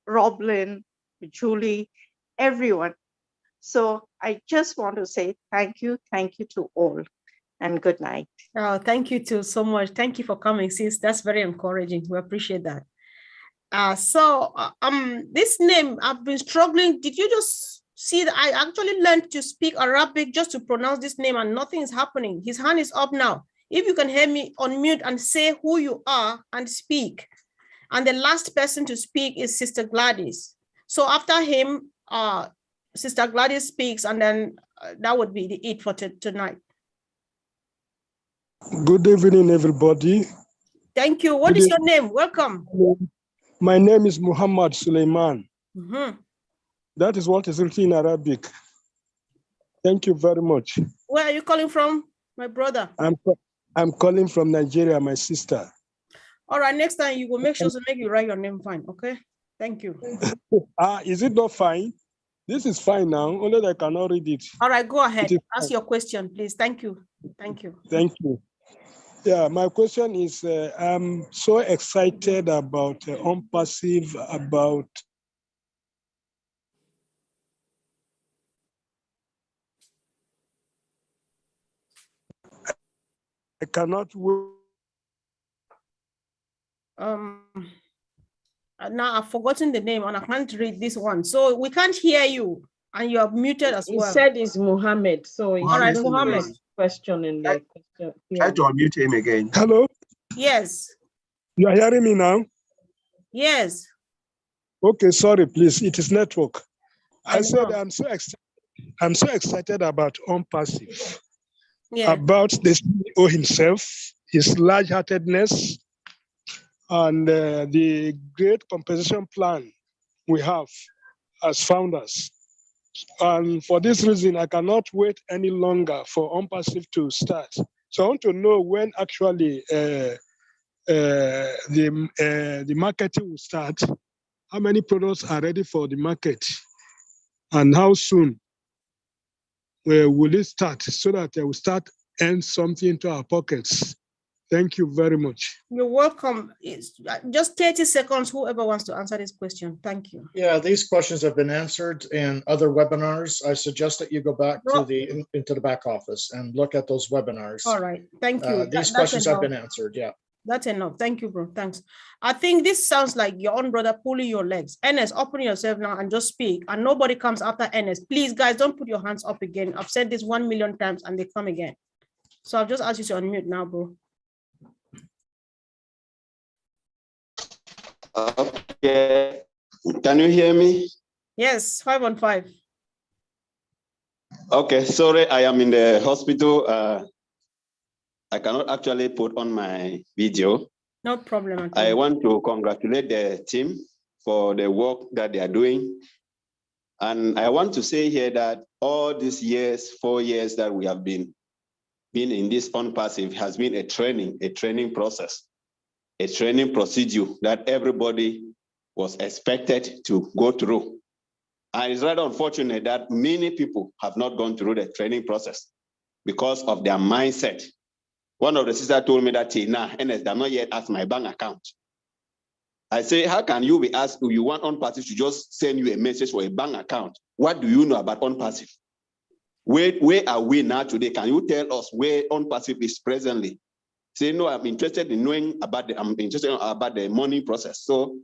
Roblin, Julie, everyone. So I just want to say thank you to all, and good night. Oh, thank you too so much. Thank you for coming, sis. That's very encouraging. We appreciate that. This name, I've been struggling. Did you just see that I actually learned to speak Arabic just to pronounce this name, and nothing is happening? His hand is up now. If you can hear me, unmute and say who you are and speak. And the last person to speak is Sister Gladys. So after him, Sister Gladys speaks, and then that would be it for tonight. Good evening, everybody. Thank you. What is your name? Welcome. My name is Muhammad Suleiman. Mm-hmm. That is what is written in Arabic. Thank you very much. Where are you calling from, my brother? I'm calling from Nigeria, my sister. All right, next time you will make sure to make you write your name fine, okay? Thank you. Is it not fine? This is fine now, only that I cannot read it. All right, go ahead. Ask your question, please. Thank you. Thank you. Thank you. Yeah, my question is, I'm so excited about ONPASSIVE, about I cannot wait. Now I've forgotten the name and I can't read this one. So we can't hear you and you're muted as well. He said it's Muhammad. So all right, Muhammad. Question in the question. Try to unmute him again. Hello? Yes. You are hearing me now? Yes. Okay, sorry, please. It is network. I said I'm so excited about ONPASSIVE. Yeah. About the CEO himself, his large-heartedness, and the great compensation plan we have as founders. And for this reason, I cannot wait any longer for ONPASSIVE to start. So I want to know when actually the marketing will start, how many products are ready for the market, and how soon will it start, so that they will start earn something into our pockets. Thank you very much. You're welcome. It's just 30 seconds, whoever wants to answer this question. Thank you. Yeah, these questions have been answered in other webinars. I suggest that you go back to into the back office and look at those webinars. All right, thank you. These questions have been answered, yeah. That's enough. Thank you, bro. Thanks. I think this sounds like your own brother pulling your legs. Ernest, open yourself now and just speak. And nobody comes after Ernest. Please, guys, don't put your hands up again. I've said this 1 million times and they come again. So I'll just ask you to unmute now, bro. Okay. Can you hear me? Yes, 5 on 5. Okay, sorry, I am in the hospital. I cannot actually put on my video. No problem at all. I want to congratulate the team for the work that they are doing. And I want to say here that all these years, 4 years that we have been in this ONPASSIVE has been a training process, a training procedure that everybody was expected to go through. And it's rather unfortunate that many people have not gone through the training process because of their mindset. One of the sisters told me that, Ernest, they're not yet asked my bank account. I say, how can you be asked, you want ONPASSIVE to just send you a message for a bank account? What do you know about ONPASSIVE? Where are we now today? Can you tell us where ONPASSIVE is presently? Say, no, I'm interested in knowing about the money process. So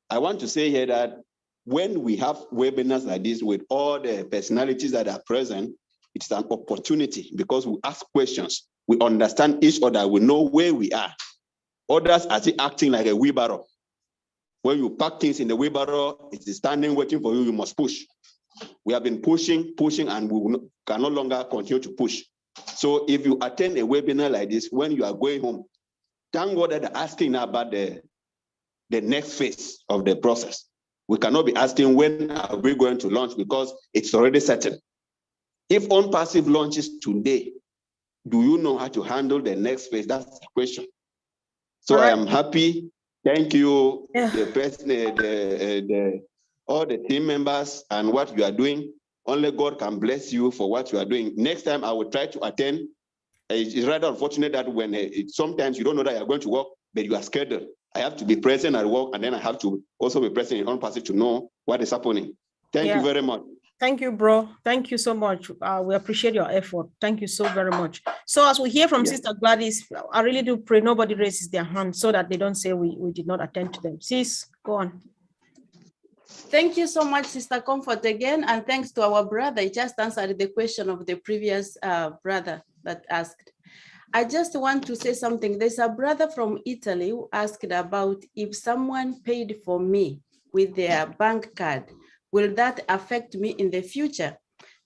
I want to say here that when we have webinars like this with all the personalities that are present, it's an opportunity because we ask questions. We understand each other. We know where we are. Others are still acting like a wheelbarrow. When you pack things in the wheelbarrow, it is standing waiting for you. You must push. We have been pushing, and we can no longer continue to push. So if you attend a webinar like this, when you are going home, thank God that they're asking about the next phase of the process. We cannot be asking when are we going to launch because it's already certain. If ONPASSIVE launches today, do you know how to handle the next phase? That's the question. So I am happy. Thank you, all the team members and what you are doing. Only God can bless you for what you are doing. Next time I will try to attend. It's rather unfortunate that when sometimes you don't know that you're going to work, but you are scheduled. I have to be present at work, and then I have to also be present in ONPASSIVE to know what is happening. Thank you very much. Thank you, bro. Thank you so much. We appreciate your effort. Thank you so very much. So as we hear from Sister Gladys, I really do pray nobody raises their hand so that they don't say we did not attend to them. Sis, go on. Thank you so much, Sister Comfort, again, and thanks to our brother. He just answered the question of the previous brother that asked. I just want to say something. There's a brother from Italy who asked about if someone paid for me with their bank card, will that affect me in the future?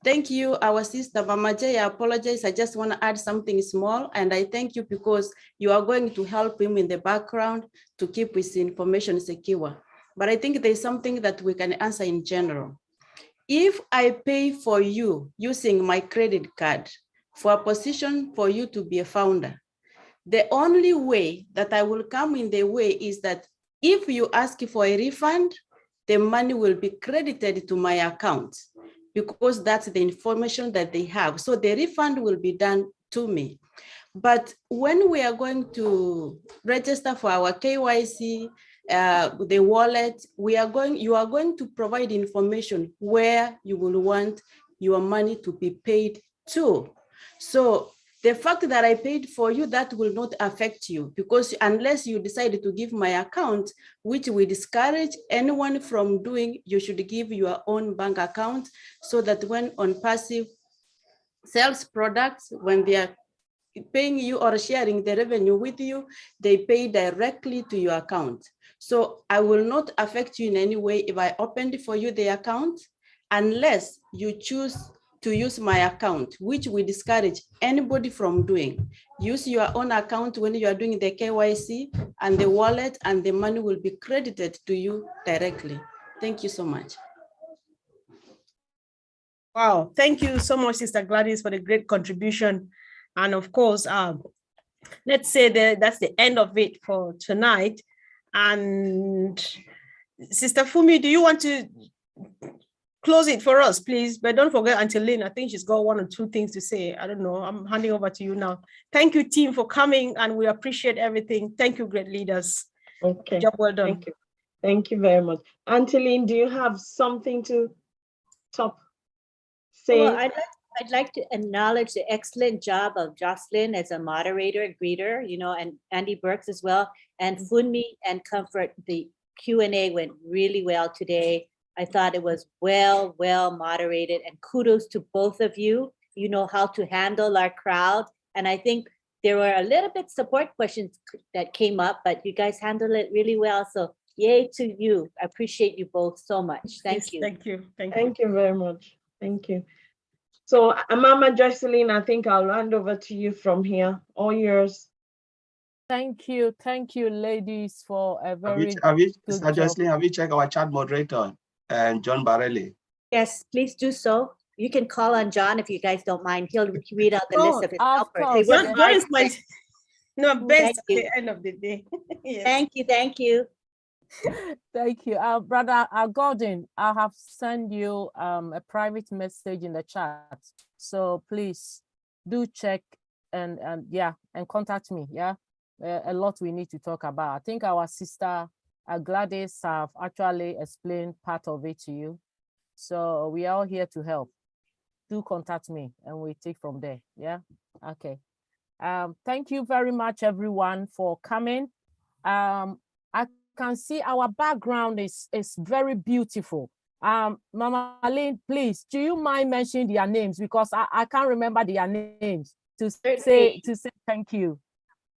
Thank you, our sister Mama J. I apologize. I just want to add something small, and I thank you because you are going to help him in the background to keep his information secure. But I think there's something that we can answer in general. If I pay for you using my credit card for a position for you to be a founder, the only way that I will come in the way is that if you ask for a refund, the money will be credited to my account because that's the information that they have. So the refund will be done to me. But when we are going to register for our KYC, the wallet, you are going to provide information where you will want your money to be paid to. So the fact that I paid for you, that will not affect you because unless you decide to give my account, which we discourage anyone from doing, you should give your own bank account so that when ONPASSIVE sells products, when they are paying you or sharing the revenue with you, they pay directly to your account. So I will not affect you in any way if I opened for you the account, unless you choose to use my account, which we discourage anybody from doing. Use your own account when you are doing the KYC and the wallet, and the money will be credited to you directly. Thank you so much. Wow, thank you so much, Sister Gladys, for the great contribution. And of course, let's say that that's the end of it for tonight. And Sister Fumi, do you want to close it for us, please? But don't forget Auntie Lynn, I think she's got 1 or 2 things to say. I don't know, I'm handing over to you now. Thank you, team, for coming, and we appreciate everything. Thank you, great leaders. Okay. Job well done. Thank you. Thank you very much. Auntie Lynn, do you have something to say? Well, I'd like to acknowledge the excellent job of Jocelyn as a moderator and greeter, you know, and Andy Burks as well, and Funmi and Comfort. The Q&A went really well today. I thought it was well moderated, and kudos to both of you. You know how to handle our crowd. And I think there were a little bit support questions that came up, but you guys handled it really well. So yay to you. I appreciate you both so much. Thank you. Thank you. Thank you very much. Thank you. So Mama Jocelyn, I think I'll hand over to you from here. All yours. Thank you, ladies, for a very have you, good Sister job. Jocelyn, have you checked our chat moderator and John Barelli? Yes, please do so. You can call on John if you guys don't mind. He'll read out the list of his helpers. They work John hard. is my best at Thank you. the end of the day. Yes. Thank you. Thank you. Brother Gordon, I have sent you a private message in the chat. So please do check and contact me. Yeah, a lot we need to talk about. I think our sister Gladys have actually explained part of it to you. So we are all here to help. Do contact me and we take from there. Yeah. Okay. Thank you very much, everyone, for coming. I can see our background is very beautiful. Mama Lynn, please, do you mind mentioning their names, because I can't remember their names to say thank you.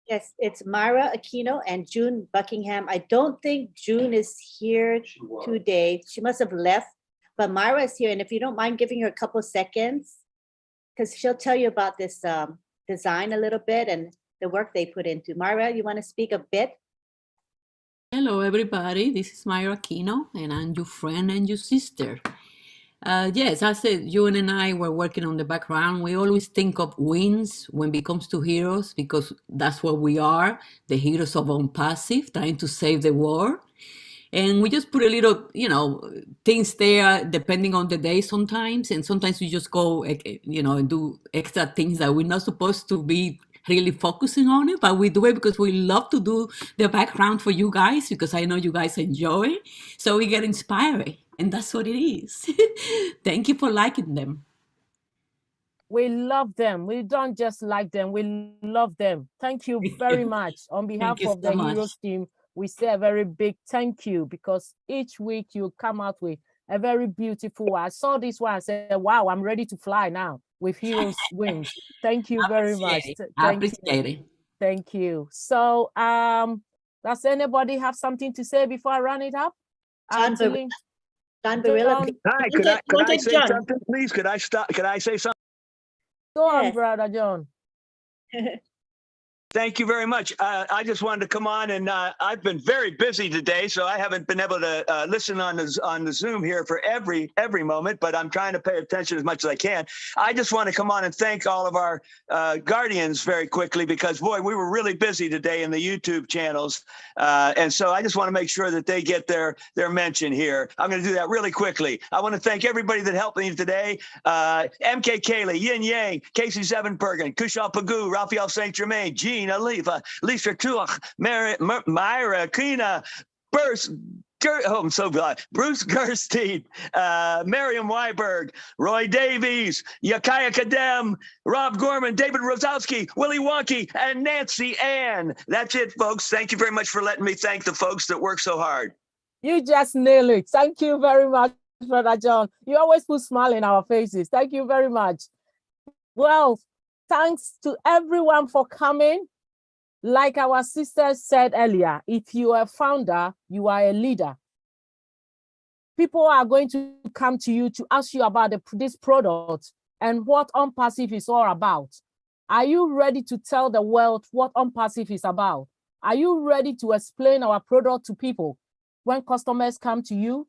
Yes, it's Myra Aquino and June Buckingham. I don't think June is here today. She must have left, but Myra is here. And if you don't mind giving her a couple of seconds, because she'll tell you about this design a little bit and the work they put into. Myra, you want to speak a bit? Hello, everybody. This is Myra Aquino, and I'm your friend and your sister. Yes, I said June and I were working on the background. We always think of wins when it comes to heroes, because that's what we are, the heroes of ONPASSIVE, trying to save the world. And we just put a little, things there depending on the day sometimes. And sometimes we just go, and do extra things that we're not supposed to be really focusing on it, but we do it because we love to do the background for you guys, because I know you guys enjoy. So we get inspired, and that's what it is. Thank you for liking them. We love them. We don't just like them, we love them. Thank you very much. On behalf of the Heroes team, we say a very big thank you, because each week you come out with a very beautiful. I saw this one, I said, wow, I'm ready to fly now with Heroes wings. Thank you very much. I appreciate it. Thank you. So does anybody have something to say before I run it up? John Barilla. Hi, could I say something, please? Could I say something? Go on, Brother John. Thank you very much. I just wanted to come on, and I've been very busy today, so I haven't been able to listen on the Zoom here for every moment, but I'm trying to pay attention as much as I can. I just want to come on and thank all of our guardians very quickly, because, boy, we were really busy today in the YouTube channels, and so I just want to make sure that they get their mention here. I'm going to do that really quickly. I want to thank everybody that helped me today. MK Kaylee, Yin Yang, Casey Sevenbergen, Kushal Pagoo, Raphael St. Germain, Jean Aliva, Lisa Tuach, Myra Kina, Bruce Gerstein, Miriam Weiberg, Roy Davies, Yakaya Kadem, Rob Gorman, David Rosowski, Willie Wonky, and Nancy Ann. That's it, folks. Thank you very much for letting me thank the folks that work so hard. You just nailed it. Thank you very much, Brother John. You always put a smile in our faces. Thank you very much. Well, thanks to everyone for coming. Like our sister said earlier, if you are a founder, you are a leader. People are going to come to you to ask you about this product and what ONPASSIVE is all about. Are you ready to tell the world what ONPASSIVE is about? Are you ready to explain our product to people when customers come to you?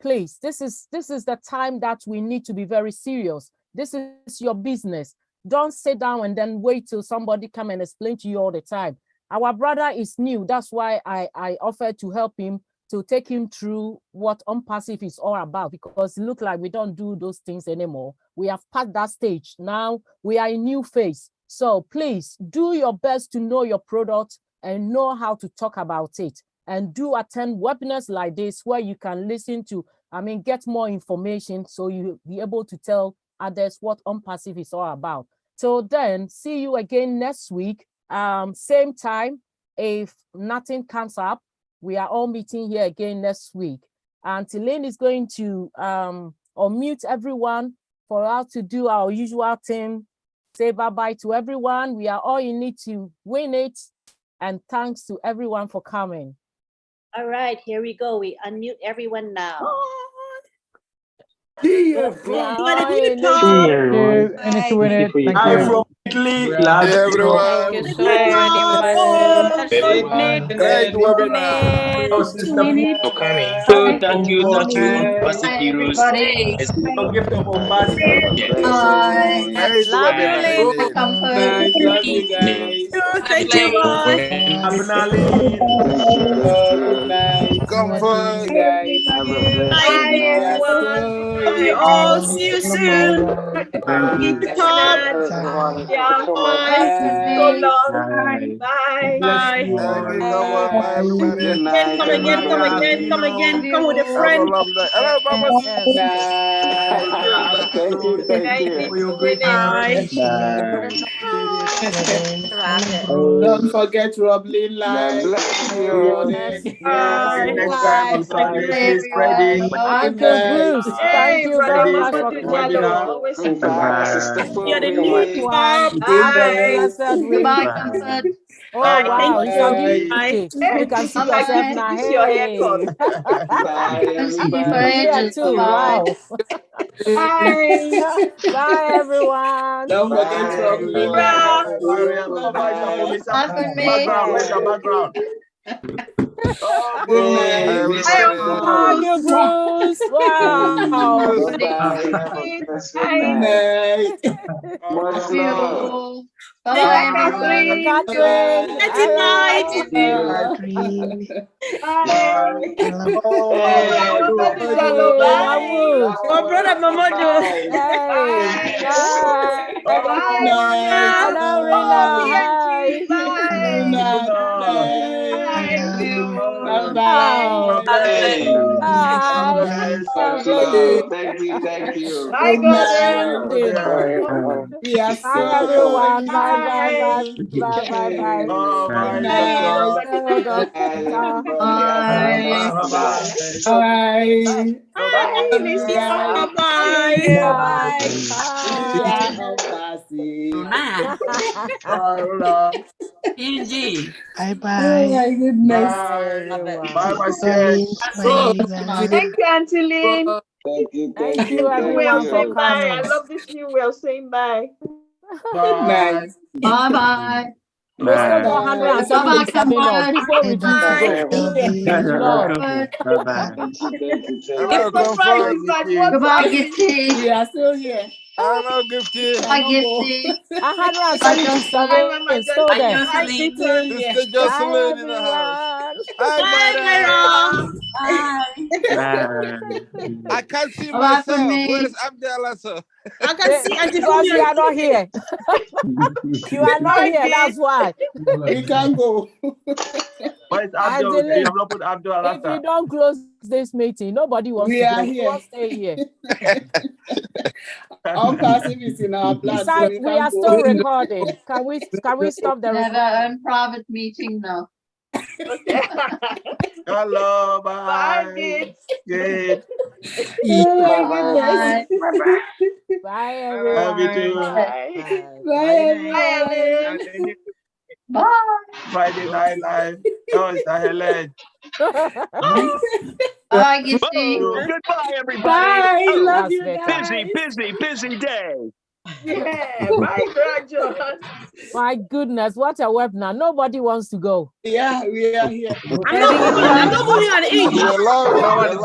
please, this is the time that we need to be very serious. This is your business. Don't sit down and then wait till somebody come and explain to you all the time. Our brother is new. That's why I offered to help him, to take him through what ONPASSIVE is all about, because it looks like we don't do those things anymore. We have passed that stage. Now we are in new phase. So please do your best to know your product and know how to talk about it. And do attend webinars like this where you can listen to, get more information so you'll be able to tell others what ONPASSIVE is all about. So then, see you again next week, same time. If nothing comes up, we are all meeting here again next week. And Elaine is going to unmute everyone for us to do our usual thing. Say bye-bye to everyone. We are all in it to win it. And thanks to everyone for coming. All right, here we go. We unmute everyone now. Cheers. Hi from Italy. Hey, everyone. Thank you so very much. Great webinar. So thank you ONPASSIVE heroes. Gift of ONPASSIVE. Great Love you, webinar. ladies. Love you guys. Thank you, bye. Abnali. Good night. Comfort. Guys. Bye, everyone. Love you all. See you soon. Keep it up. Yeah, bye. So long. Bye. Bye. Thank you. Come on. Bye, everybody. Good night, Come again, come again, come again. Come with a Have a friend. lovely day. Hello, Mama. Yes. Thank you. Thank you. Bye. Bye. Don't forget Roblin God Live. bless you. Yes. Bye. Next time on Sunday, please spread it. Uncle Bruce, thank Hey, you brother very much for Mamadou Diallo, coming. always Bye, Sister You're the Fobi. new Quick one. job. Have a Bye. blessed week. Bye. Oh, Bye. wow. Thank He's from you. UK. Bye. You can see yourself I now. miss your Hey. Bye, I'm here everybody. too. Wow. Bye. Bye, everyone. Don't forget Bye, Roblin everybody. Live. Background, where's your background? Good Bye, night. everybody. Uncle Bruce. Wow. Bye-bye. Have a blessed Good night. night. Much love. Bye, Catherine. Catherine. Good night. Hello. Bye. Hey, Mamadou Diallo, Hey, bye. Mahmoud. My brother Mamadou. Hey. Bye. Bye. Bye, good night. Rina. Hello, Oh, Rina. Hi. BNG. Bye. Good night. Bye Wow. bye. Bye. God Much bless love. you. Thank you. Bye, Good Gordon. night. Outstanding. We are Bye, so everyone. Bye, bye, bye, happy. bye, bye, bye. Good Bye, night. Doctor. So, Good night, doctor. everybody. Bye. Bye. Bye, Love you Lisa. guys. See Bye. you. Bye. Bye. We Bye. are ONPASSIVE. Bye, Lola. PNG. Oh my goodness. Bye, Bye, everyone. my dear. Oh, Thank you, Auntie Lynn. Thank you. Thank you, New Thank way of everyone, for saying you. bye. I coming. love this new way of saying bye. good night. Bye. We still Bye. got Bye. 177 of people refuse to go. Lord. Bye-bye. Hello, I'm surprised Comfort. it's at WhatsApp. We are still here. Hello, Gifty. We are not go. 177 Bye, Mama still Bye, there. Jocelyn. Bye, Jocelyn. Peter. Still here. Sister Bye, Jocelyn in the house. everyone. Hi, Bye, Mary. Myra. Bye. I can't see myself. Where's Abdallah? Sir? I can see Auntie Because you Fumi. are not here. You are not Bye, here. Jane. That's why. We can go. Where's Abdul? You Angeline, have not put Abdul if after. you don't close this meeting, nobody wants We to are go. We here. all stay here. ONPASSIVE is in our blood, so Besides, we we can are go. still recording. Can we stop the recording? Private meeting now. Okay. Hello, Bye, bye. Bits. Good. Oh my Bye. goodness. Bye, Love you everyone. too. Bye. Bye. Bye, Bye, everyone. Ellen. Bye. Friday Night Live. Oh, it's the Helen. Bye, Gifty. Oh, goodbye, everybody. Bye. Oh, Love That's you better. guys. busy day. Yeah. Bye, Graduate. My goodness, what a webinar. Nobody wants to go. Yeah, we are here. I'm not going. I'm not going on age. We're loving it. We're loving it.